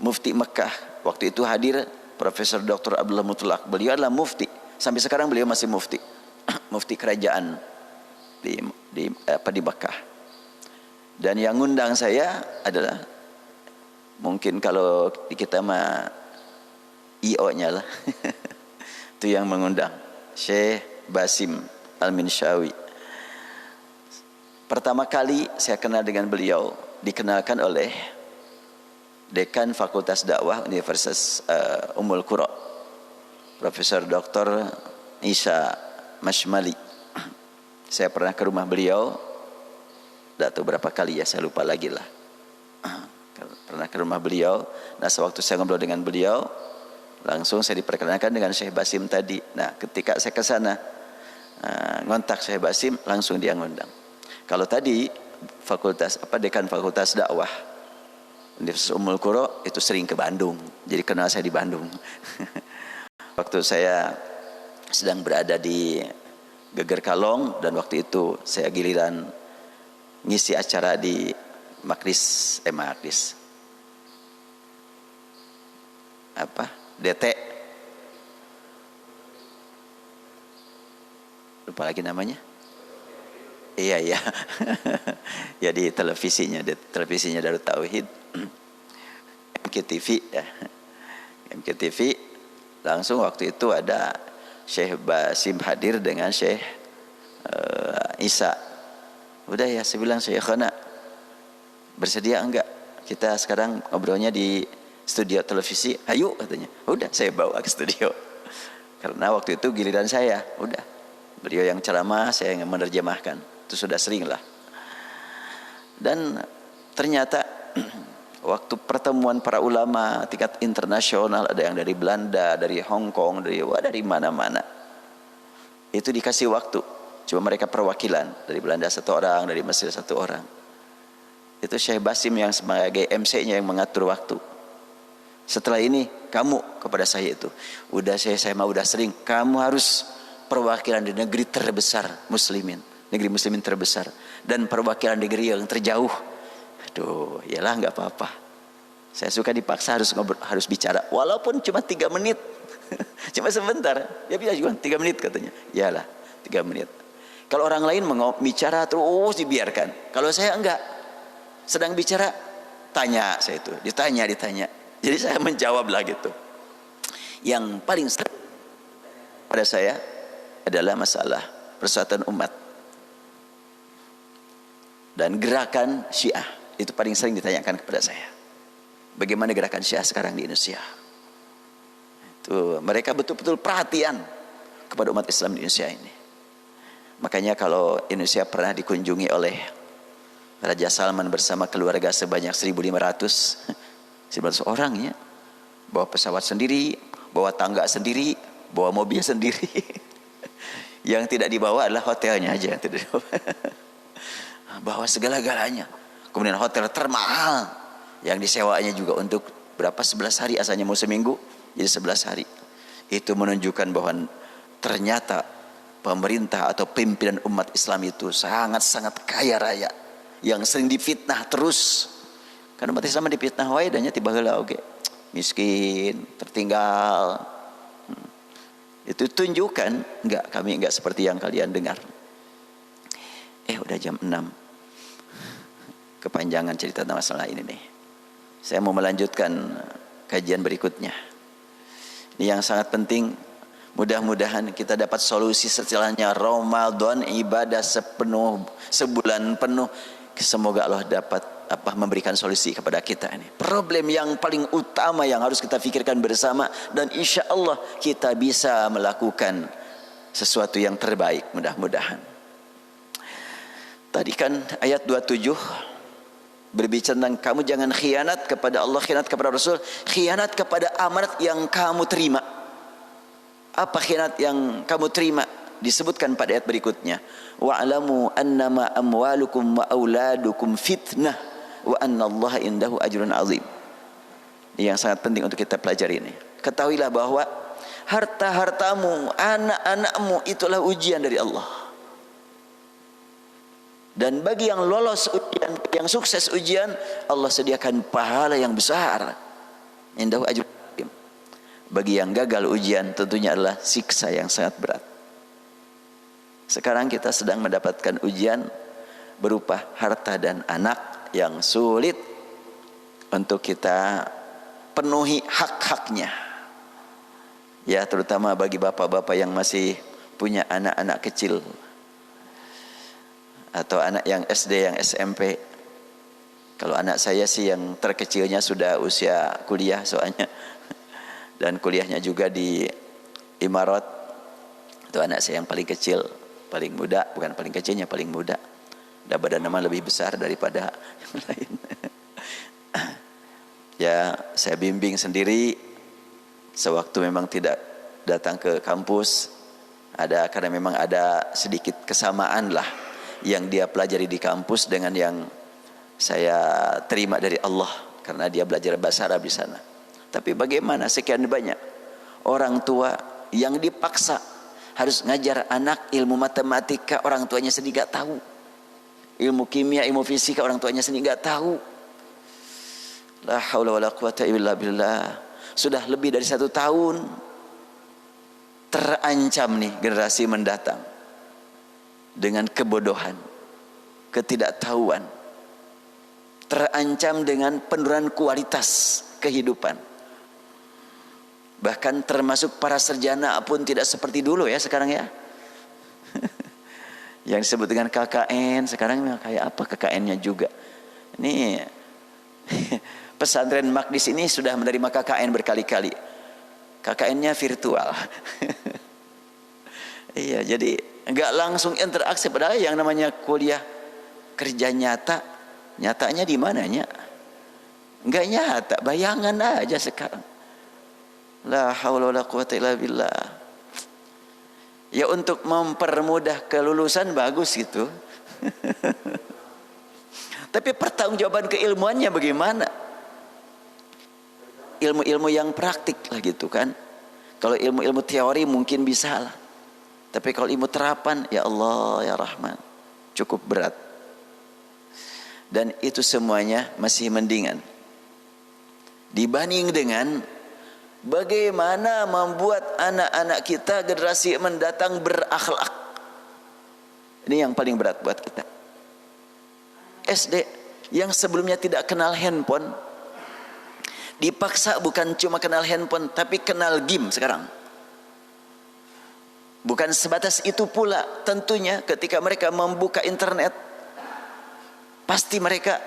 Mufti Mekah. Waktu itu hadir Profesor Dr. Abdullah Mutlaq. Beliau adalah mufti. Sampai sekarang beliau masih mufti. Mufti kerajaan di Mekah. Dan yang ngundang saya adalah, mungkin kalau di kita mah IO-nya lah. Itu yang mengundang, Syekh Basim Al-Minsyawi. Pertama kali saya kenal dengan beliau dikenalkan oleh Dekan Fakultas Dakwah Universitas Ummul Qura, Profesor Dr. Isa Mashmali. Saya pernah ke rumah beliau, tidak tahu berapa kali ya, saya lupa lagi lah. Pernah ke rumah beliau. Nah, sewaktu saya ngobrol dengan beliau, langsung saya diperkenalkan dengan Syekh Basim tadi. Nah, ketika saya ke sana, ngontak Syekh Basim, langsung dia ngundang. Kalau tadi Dekan Fakultas Dakwah Universitas Ummul Qura itu sering ke Bandung, jadi kenal saya di Bandung. Waktu saya sedang berada di Geger Kalong, dan waktu itu saya giliran ngisi acara di DT, lupa lagi namanya. Iya ya, di televisinya Darut Tauhid, MKTV ya. MKTV, langsung waktu itu ada Syekh Basim hadir dengan Syekh Isa. Udah ya, saya bilang, Syekhana, bersedia enggak kita sekarang ngobrolnya di studio televisi? Ayo, katanya. Udah, saya bawa ke studio. Karena waktu itu giliran saya, udah. Beliau yang ceramah, saya yang menerjemahkan. Itu sudah sering lah. Dan ternyata waktu pertemuan para ulama tingkat internasional, ada yang dari Belanda, dari Hong Kong, dari mana-mana. Itu dikasih waktu. Cuma mereka perwakilan, dari Belanda 1 orang, dari Mesir 1 orang. Itu Syekh Basim yang sebagai MC-nya yang mengatur waktu. Setelah ini kamu, kepada saya itu, udah saya mah udah sering, kamu harus perwakilan di negeri terbesar muslimin, negeri muslimin terbesar, dan perwakilan negeri yang terjauh. Aduh, yalah, nggak apa-apa. Saya suka dipaksa harus bicara, walaupun cuma 3 menit. Cuma sebentar. Ya bisa juga 3 menit katanya. Yalah, 3 menit. Kalau orang lain bicara terus dibiarkan. Kalau saya enggak. Sedang bicara, tanya saya itu. Ditanya. Jadi saya menjawab lah gitu. Yang paling sering pada saya adalah masalah persatuan umat. Dan gerakan Syiah. Itu paling sering ditanyakan kepada saya. Bagaimana gerakan Syiah sekarang di Indonesia? Itu mereka betul-betul perhatian kepada umat Islam di Indonesia ini. Makanya kalau Indonesia pernah dikunjungi oleh Raja Salman bersama keluarga sebanyak 1.500 orang ya. Bawa pesawat sendiri, bawa tangga sendiri, bawa mobil sendiri. Yang tidak dibawa adalah hotelnya aja yang tidak dibawa. Bawa segala-galanya. Kemudian hotel termahal yang disewanya juga untuk berapa, 11 hari, asalnya mau seminggu jadi 11 hari. Itu menunjukkan bahwa ternyata pemerintah atau pimpinan umat Islam itu sangat-sangat kaya raya, yang sering difitnah terus. Karena umat Islam difitnah wae dan tiba heula oge. Miskin, tertinggal. Itu tunjukkan kami enggak seperti yang kalian dengar. Udah jam 6. Kepanjangan cerita tentang masalah ini nih. Saya mau melanjutkan kajian berikutnya. Ini yang sangat penting. Mudah-mudahan kita dapat solusi setelahnya Ramadan, ibadah sebulan penuh. Semoga Allah dapat memberikan solusi kepada kita ini. Problem yang paling utama yang harus kita pikirkan bersama, dan insya Allah kita bisa melakukan sesuatu yang terbaik mudah-mudahan. Tadi kan ayat 27 berbicara tentang kamu jangan khianat kepada Allah, khianat kepada Rasul, khianat kepada amanat yang kamu terima. Apa khianat yang kamu terima? Disebutkan pada ayat berikutnya. Wa'lamu annama amwalukum wa auladukum fitnah wa annallaha indahu ajrun azim. Ini yang sangat penting untuk kita pelajari ini. Ketahuilah bahwa harta-hartamu, anak-anakmu itulah ujian dari Allah. Dan bagi yang lolos ujian, yang sukses ujian, Allah sediakan pahala yang besar. Indahu ajrun azim. Bagi yang gagal ujian tentunya adalah siksa yang sangat berat. Sekarang kita sedang mendapatkan ujian berupa harta dan anak yang sulit untuk kita penuhi hak-haknya. Ya, terutama bagi bapak-bapak yang masih punya anak-anak kecil atau anak yang SD, yang SMP. Kalau anak saya sih yang terkecilnya sudah usia kuliah soalnya, dan kuliahnya juga di Imarat. Itu anak saya yang paling kecil, paling muda, bukan paling kecilnya, paling muda. Udah badan nama lebih besar daripada yang lain. Ya, saya bimbing sendiri. Sewaktu memang tidak datang ke kampus, karena memang ada sedikit kesamaan lah yang dia pelajari di kampus dengan yang saya terima dari Allah, karena dia belajar bahasa Arab di sana. Tapi bagaimana sekian banyak orang tua yang dipaksa harus ngajar anak ilmu matematika, orang tuanya sendiri gak tahu. Ilmu kimia, ilmu fisika, orang tuanya sendiri gak tahu. La haula wala quwata illa billah. Sudah lebih dari 1 tahun terancam nih generasi mendatang dengan kebodohan, ketidaktahuan, terancam dengan penurunan kualitas kehidupan. Bahkan termasuk para sarjana pun tidak seperti dulu ya sekarang ya. Yang disebut dengan KKN, sekarang kayak apa KKN-nya juga. Ini pesantren Maqdis ini sudah menerima KKN berkali-kali. KKN-nya virtual. Iya, jadi enggak langsung interaksi, padahal yang namanya kuliah kerja nyata, nyatanya di mananya? Enggak nyata, bayangan aja sekarang. La haula wala quwata illa billah. Ya untuk mempermudah kelulusan bagus gitu. Tapi pertanggungjawaban keilmuannya bagaimana? Ilmu-ilmu yang praktik lah gitu kan. Kalau ilmu-ilmu teori mungkin bisa lah. Tapi kalau ilmu terapan, ya Allah ya Rahman, cukup berat. Dan itu semuanya masih mendingan dibanding dengan bagaimana membuat anak-anak kita generasi mendatang berakhlak. Ini yang paling berat buat kita. SD yang sebelumnya tidak kenal handphone dipaksa bukan cuma kenal handphone, tapi kenal game sekarang. Bukan sebatas itu pula, tentunya ketika mereka membuka internet, pasti mereka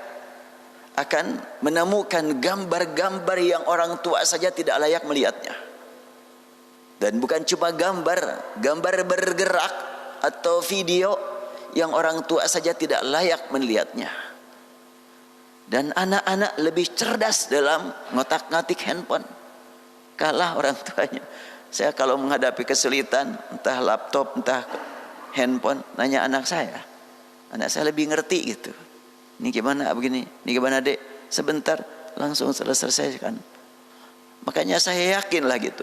akan menemukan gambar-gambar yang orang tua saja tidak layak melihatnya. Dan bukan cuma gambar bergerak atau video yang orang tua saja tidak layak melihatnya. Dan anak-anak lebih cerdas dalam ngotak-ngatik handphone, kalah orang tuanya. Saya kalau menghadapi kesulitan, entah laptop, entah handphone, nanya anak saya. Anak saya lebih ngerti gitu. Ini gimana begini, ini gimana dek, sebentar langsung selesaikan. Makanya saya yakin lah gitu,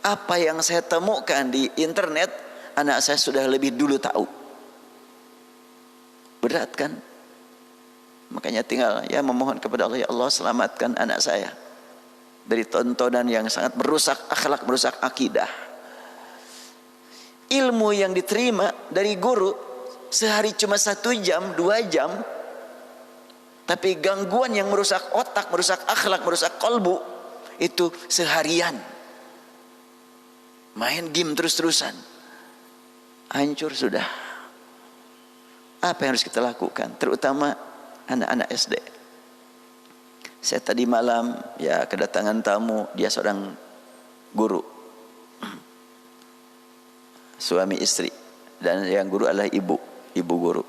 apa yang saya temukan di internet, anak saya sudah lebih dulu tahu. Berat kan? Makanya tinggal ya memohon kepada Allah, ya Allah selamatkan anak saya dari tontonan yang sangat merusak akhlak, merusak akidah. Ilmu yang diterima dari guru sehari cuma 1 jam, 2 jam, tapi gangguan yang merusak otak, merusak akhlak, merusak kolbu itu seharian. Main game terus-terusan, hancur sudah. Apa yang harus kita lakukan, terutama anak-anak SD? Saya tadi malam ya kedatangan tamu, dia seorang guru, suami istri, dan yang guru adalah ibu guru.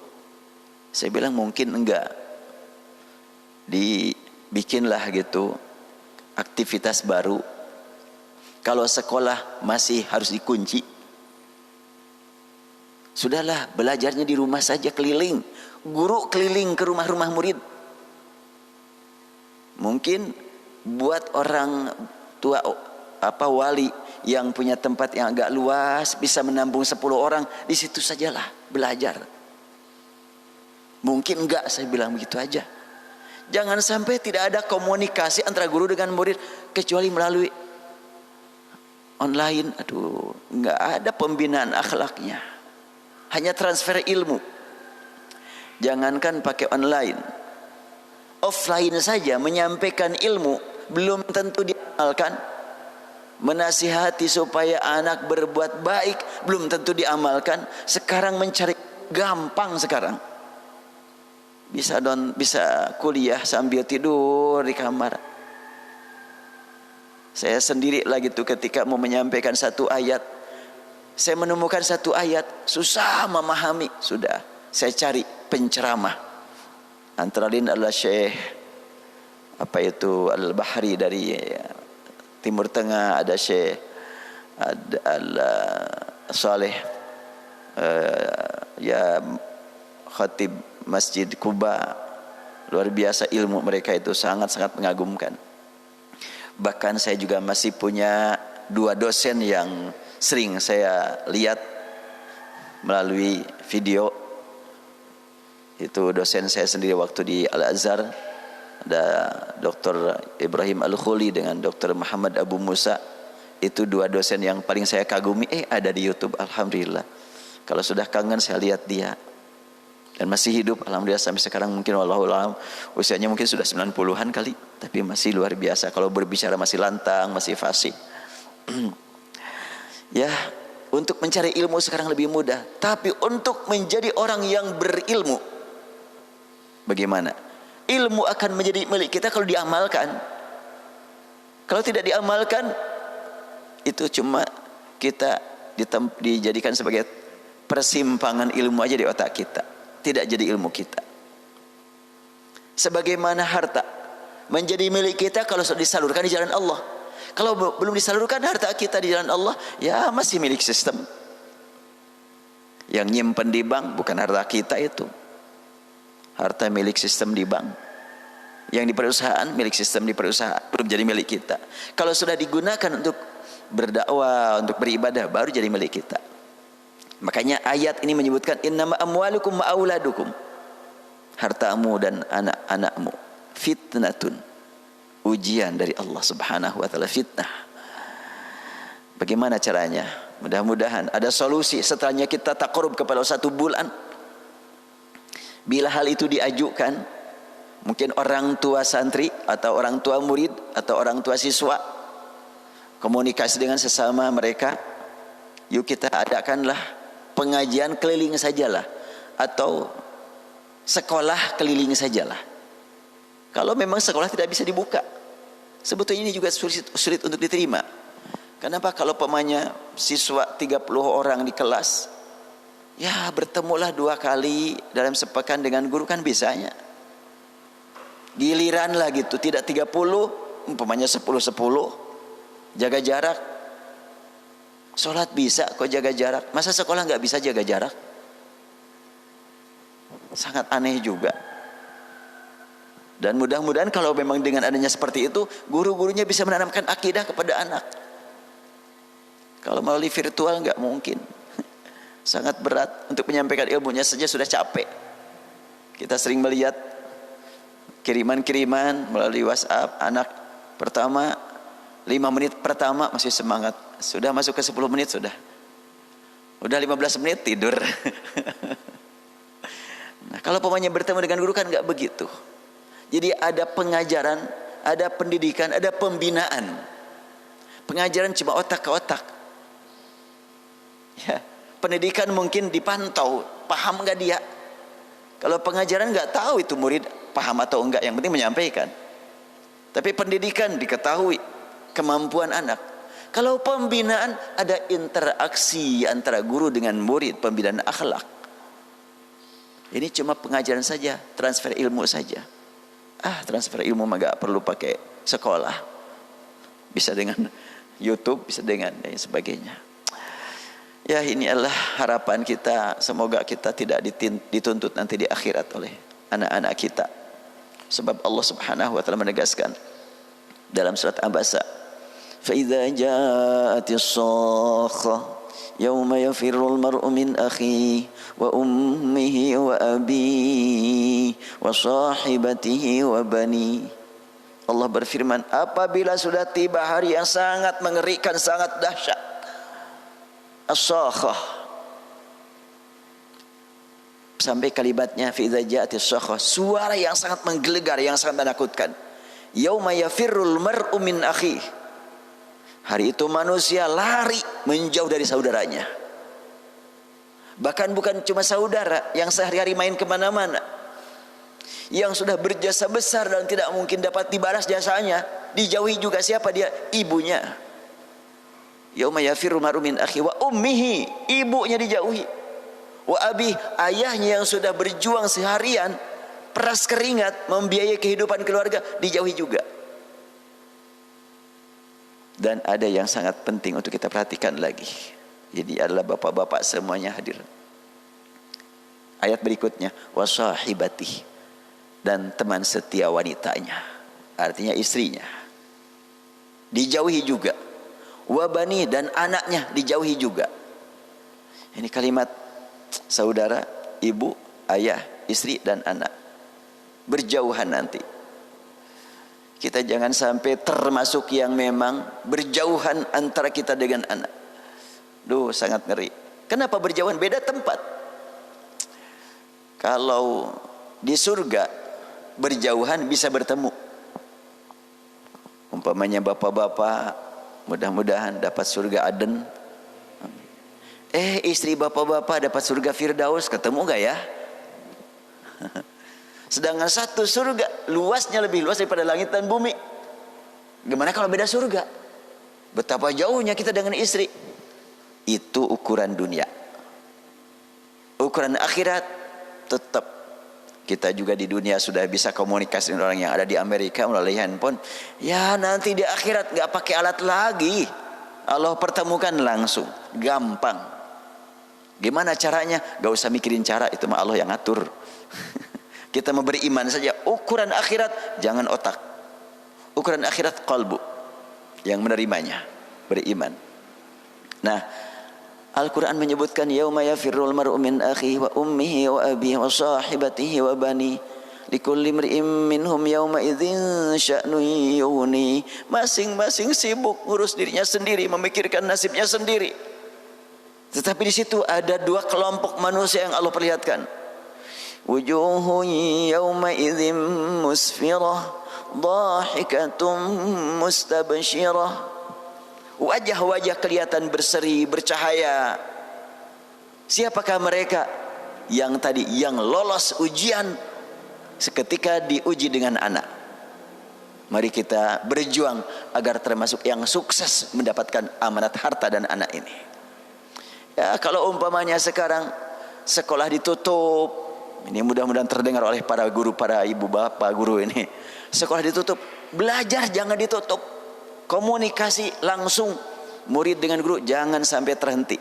Saya bilang mungkin enggak dibikinlah gitu aktivitas baru. Kalau sekolah masih harus dikunci, sudahlah belajarnya di rumah saja, keliling. Guru keliling ke rumah-rumah murid. Mungkin buat orang tua wali yang punya tempat yang agak luas, bisa menampung 10 orang, di situ sajalah belajar. Mungkin enggak, saya bilang begitu aja. Jangan sampai tidak ada komunikasi antara guru dengan murid kecuali melalui online. Aduh, enggak ada pembinaan akhlaknya. hanya transfer ilmu. Jangankan pakai online, offline saja menyampaikan ilmu belum tentu diamalkan. Menasihati supaya anak berbuat baik belum tentu diamalkan. Sekarang mencari gampang sekarang. Bisa kuliah sambil tidur di kamar. Saya sendiri lagi tuh ketika mau menyampaikan satu ayat, saya menemukan satu ayat susah memahami, sudah saya cari penceramah. Antara lain adalah Syekh Al-Bahri dari Timur Tengah, ada Syekh Saleh ya khatib Masjid Kuba. Luar biasa ilmu mereka itu, sangat-sangat mengagumkan. Bahkan saya juga masih punya 2 dosen yang sering saya lihat melalui video. Itu dosen saya sendiri waktu di Al-Azhar, ada Dr. Ibrahim Al-Khuli dengan Dr. Muhammad Abu Musa. Itu 2 dosen yang paling saya kagumi. Ada di YouTube, alhamdulillah. Kalau sudah kangen saya lihat dia. Dan masih hidup alhamdulillah sampai sekarang. Mungkin wallahu a'lam usianya mungkin sudah 90-an kali, tapi masih luar biasa. Kalau berbicara masih lantang, masih fasih. Ya, untuk mencari ilmu sekarang lebih mudah, tapi untuk menjadi orang yang berilmu bagaimana? Ilmu akan menjadi milik kita kalau diamalkan. Kalau tidak diamalkan, itu cuma kita dijadikan sebagai persimpangan ilmu aja di otak kita, tidak jadi ilmu kita. Sebagaimana harta menjadi milik kita kalau sudah disalurkan di jalan Allah. Kalau belum disalurkan harta kita di jalan Allah, ya masih milik sistem. Yang nyimpen di bank bukan harta kita itu. Harta milik sistem di bank. Yang di perusahaan milik sistem di perusahaan, belum jadi milik kita. Kalau sudah digunakan untuk berdakwah, untuk beribadah, baru jadi milik kita. Makanya ayat ini menyebutkan innama amwalukum wa auladukum. Hartamu dan anak-anakmu fitnatun, ujian dari Allah Subhanahu wa taala, fitnah. Bagaimana caranya? Mudah-mudahan ada solusi setelahnya kita taqarrub kepada 1 bulan. Bila hal itu diajukan, mungkin orang tua santri atau orang tua murid atau orang tua siswa komunikasi dengan sesama mereka, yuk kita adakanlah pengajian keliling sajalah atau sekolah keliling sajalah. Kalau memang sekolah tidak bisa dibuka, sebetulnya ini juga sulit untuk diterima. Kenapa? Kalau pemanya siswa 30 orang di kelas, ya bertemulah 2 kali dalam sepekan dengan guru kan bisanya. Giliran lah gitu, tidak 30, umpamanya 10-10, jaga jarak. Sholat bisa kok jaga jarak, masa sekolah nggak bisa jaga jarak? Sangat aneh juga. Dan mudah-mudahan kalau memang dengan adanya seperti itu, guru-gurunya bisa menanamkan akidah kepada anak. Kalau melalui virtual nggak mungkin. Sangat berat, untuk menyampaikan ilmunya saja sudah capek. Kita sering melihat kiriman-kiriman melalui WhatsApp, anak pertama 5 menit pertama masih semangat, sudah masuk ke 10 menit udah 15 menit tidur. Nah, kalau pemanya bertemu dengan guru kan nggak begitu. Jadi ada pengajaran, ada pendidikan, ada pembinaan. Pengajaran cuma otak ke otak. Ya, pendidikan mungkin dipantau, paham nggak dia. Kalau pengajaran nggak tahu itu murid paham atau enggak, yang penting menyampaikan. Tapi pendidikan diketahui kemampuan anak. Kalau pembinaan ada interaksi antara guru dengan murid, pembinaan akhlak. Ini cuma pengajaran saja, transfer ilmu saja. Transfer ilmu mah gak perlu pakai sekolah. Bisa dengan YouTube, bisa dengan dan sebagainya. Ya, ini adalah harapan kita. Semoga kita tidak dituntut nanti di akhirat oleh anak-anak kita. Sebab Allah Subhanahu wa taala menegaskan dalam surat Abasa, fa idza ja'atis sakhah yauma yafirrul mar'u min akhihi wa ummihi wa abihi wa sahibatihi wa bani. Allah berfirman, apabila sudah tiba hari yang sangat mengerikan, sangat dahsyat, as-sakhah, sampai kalimatnya fi idza ja'atis sakhah, suara yang sangat menggelegar, yang sangat menakutkan. Yauma yafirrul mar'u min akhihi. Hari itu manusia lari menjauh dari saudaranya. Bahkan bukan cuma saudara yang sehari-hari main kemana-mana, yang sudah berjasa besar dan tidak mungkin dapat dibalas jasanya, dijauhi juga. Siapa dia? Ibunya. Yauma yafirrul mar'u min akhihi wa ummihi, ibunya dijauhi. Wa abi, ayahnya yang sudah berjuang seharian, peras keringat membiayai kehidupan keluarga, dijauhi juga. Dan ada yang sangat penting untuk kita perhatikan lagi. Jadi adalah bapak-bapak semuanya hadir. Ayat berikutnya, wasahibati, dan teman setia wanitanya, artinya istrinya, dijauhi juga. Wabani, dan anaknya dijauhi juga. Ini kalimat saudara, ibu, ayah, istri, dan anak berjauhan nanti. Kita jangan sampai termasuk yang memang berjauhan antara kita dengan anak. Duh, sangat ngeri. Kenapa berjauhan? Beda tempat. Kalau di surga berjauhan bisa bertemu. Umpamanya bapak-bapak mudah-mudahan dapat surga Aden. Istri bapak-bapak dapat surga Firdaus, ketemu gak ya? Sedangkan satu surga luasnya lebih luas daripada langit dan bumi. Gimana kalau beda surga? Betapa jauhnya kita dengan istri. Itu ukuran dunia. Ukuran akhirat tetap kita juga di dunia sudah bisa komunikasi dengan orang yang ada di Amerika melalui handphone. Ya nanti di akhirat gak pakai alat lagi. Allah pertemukan langsung, gampang. Gimana caranya? Gak usah mikirin cara, itu mah Allah yang ngatur. Kita mau beriman saja. Ukuran akhirat jangan otak. Ukuran akhirat qalbu, yang menerimanya, beriman. Nah, Al-Quran menyebutkan yauma yafirrul mar'u min akhihi wa ummihi wa abihi wa sahibatihi wa bani likulli imri'in minhum yauma idzin sya'nun yughni. Masing-masing sibuk ngurus dirinya sendiri, memikirkan nasibnya sendiri. Tetapi di situ ada dua kelompok manusia yang Allah perlihatkan. Wujuhun yawma idzin musfirah dhahikatum mustabshirah. Wajah-wajah kelihatan berseri, bercahaya. Siapakah mereka? Yang tadi, yang lolos ujian seketika diuji dengan anak. Mari kita berjuang agar termasuk yang sukses mendapatkan amanat harta dan anak ini. Ya, kalau umpamanya sekarang sekolah ditutup, ini mudah-mudahan terdengar oleh para guru, para ibu bapak guru ini. Sekolah ditutup, belajar jangan ditutup. Komunikasi langsung murid dengan guru jangan sampai terhenti.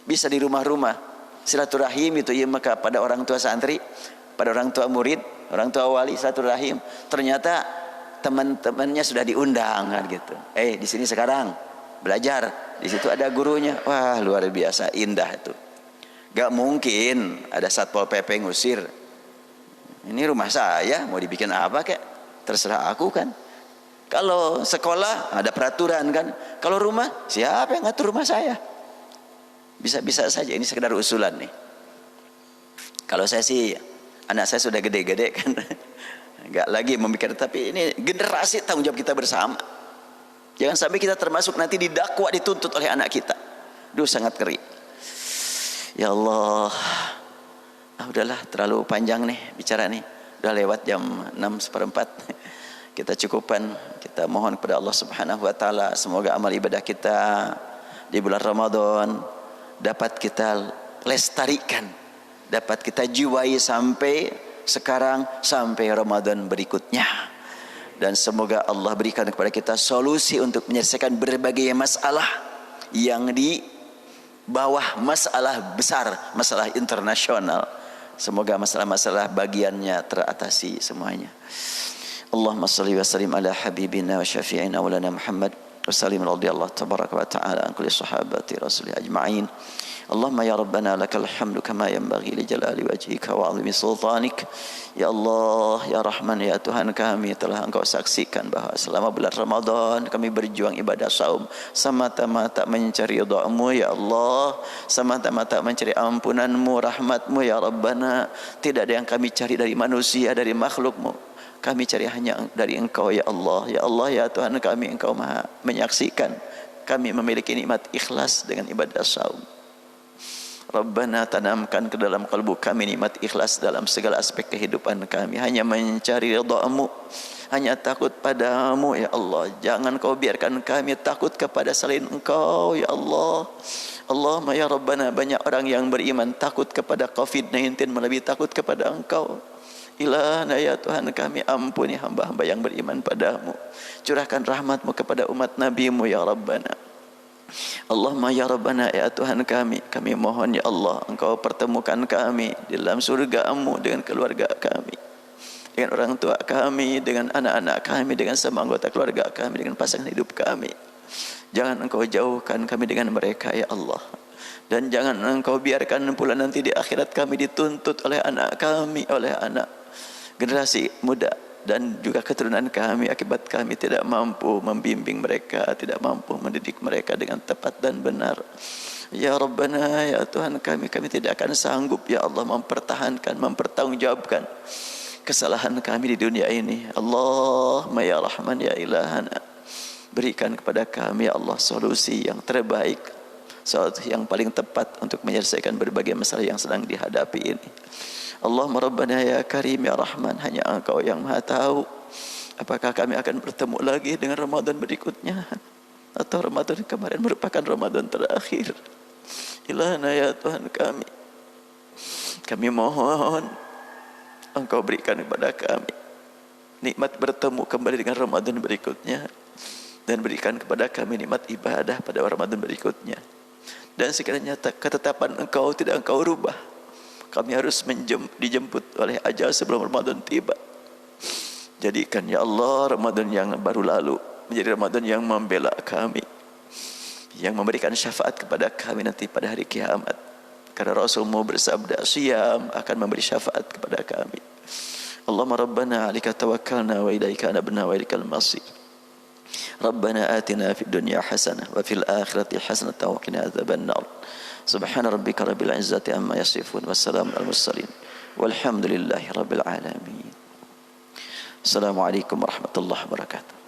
Bisa di rumah-rumah silaturahim itu ya, maka pada orang tua santri, pada orang tua murid, orang tua wali silaturahim. Ternyata teman-temannya sudah diundang kan gitu. Di sini sekarang belajar, di situ ada gurunya. Wah, luar biasa indah itu. Gak mungkin ada Satpol PP ngusir. Ini rumah saya, mau dibikin apa kek? Terserah aku kan. Kalau sekolah ada peraturan kan. Kalau rumah, siapa yang ngatur rumah saya? Bisa-bisa saja, ini sekedar usulan nih. Kalau saya sih, anak saya sudah gede-gede kan. Enggak lagi memikirkan, tapi ini generasi tanggung jawab kita bersama. Jangan sampai kita termasuk nanti didakwa, dituntut oleh anak kita. Duh, sangat ngeri. Ya Allah. Udahlah, terlalu panjang nih bicara nih. Udah lewat jam 6:04. Kita cukupkan, kita mohon kepada Allah Subhanahu wa taala semoga amal ibadah kita di bulan Ramadan dapat kita lestarikan, dapat kita jiwai sampai sekarang sampai Ramadan berikutnya. Dan semoga Allah berikan kepada kita solusi untuk menyelesaikan berbagai masalah yang di bawah masalah besar, masalah internasional. Semoga masalah-masalah bagiannya teratasi semuanya. Allahumma salli wa sallim ala habibina wa syafi'ina wa lana Muhammad wa sallim radhiyallahu tabaraka wa ta'ala an kulli sahabati rasulih ajma'in Allahumma ya Rabbana lakal hamdu kama yanbaghi li jalali wajhika wa 'azimi sultanik. Ya Allah, ya Rahman, ya Tuhan kami, telah Engkau saksikan bahawa selama bulan Ramadan kami berjuang ibadah saum semata-mata mencari ridha-Mu ya Allah, semata-mata mencari ampunan-Mu, rahmat-Mu ya Rabbana. Tidak ada yang kami cari dari manusia, dari makhluk-Mu. Kami cari hanya dari Engkau ya Allah. Ya Allah, ya Tuhan kami, Engkau Maha menyaksikan kami memiliki nikmat ikhlas dengan ibadah saum. Rabbana, tanamkan ke dalam kalbu kami nikmat ikhlas dalam segala aspek kehidupan kami, hanya mencari ridha-Mu, hanya takut padamu ya Allah. Jangan Kau biarkan kami takut kepada selain Engkau ya Allah. Allahumma ya Rabbana, banyak orang yang beriman takut kepada COVID-19 melebihi takut kepada Engkau. Ilahna ya Tuhan kami, ampuni hamba-hamba yang beriman padamu. Curahkan rahmat-Mu kepada umat Nabi-Mu ya Rabbana. Allahumma ya Rabbana, ya Tuhan kami, kami mohon ya Allah, Engkau pertemukan kami di dalam surga-Mu dengan keluarga kami, dengan orang tua kami, dengan anak-anak kami, dengan semua anggota keluarga kami, dengan pasangan hidup kami. Jangan Engkau jauhkan kami dengan mereka ya Allah. Dan jangan Engkau biarkan pula nanti di akhirat kami dituntut oleh anak kami, oleh anak generasi muda dan juga keturunan kami, akibat kami tidak mampu membimbing mereka, tidak mampu mendidik mereka dengan tepat dan benar. Ya Rabbana, ya Tuhan kami, kami tidak akan sanggup ya Allah mempertahankan, mempertanggungjawabkan kesalahan kami di dunia ini. Allahumma ya Rahman ya Ilahana, berikan kepada kami ya Allah solusi yang terbaik, solusi yang paling tepat untuk menyelesaikan berbagai masalah yang sedang dihadapi ini. Allahumma Rabbana ya Karim ya Rahman, hanya Engkau yang Maha tahu apakah kami akan bertemu lagi dengan Ramadan berikutnya, atau Ramadan kemarin merupakan Ramadan terakhir. Ilahna ya Tuhan kami, kami mohon Engkau berikan kepada kami nikmat bertemu kembali dengan Ramadan berikutnya, dan berikan kepada kami nikmat ibadah pada Ramadan berikutnya. Dan sekiranya ketetapan Engkau tidak Engkau rubah, kami harus dijemput oleh ajal sebelum Ramadan tiba. Jadikan ya Allah Ramadan yang baru lalu menjadi Ramadan yang membela kami, yang memberikan syafaat kepada kami nanti pada hari kiamat. Karena Rasul-Mu bersabda, Siyam akan memberi syafaat kepada kami. Allahumma Rabbana 'alaika tawakkalna wa ilaika anabna wa ilaikal masir. Rabbana atina fid dunya hasanah wa fil akhirati hasanah wa qina adzabannar. Subhana rabbika rabbil izzati amma yasifun wa salamun alal mursalin walhamdulillahi rabbil alamin. Assalamualaikum warahmatullahi wabarakatuh.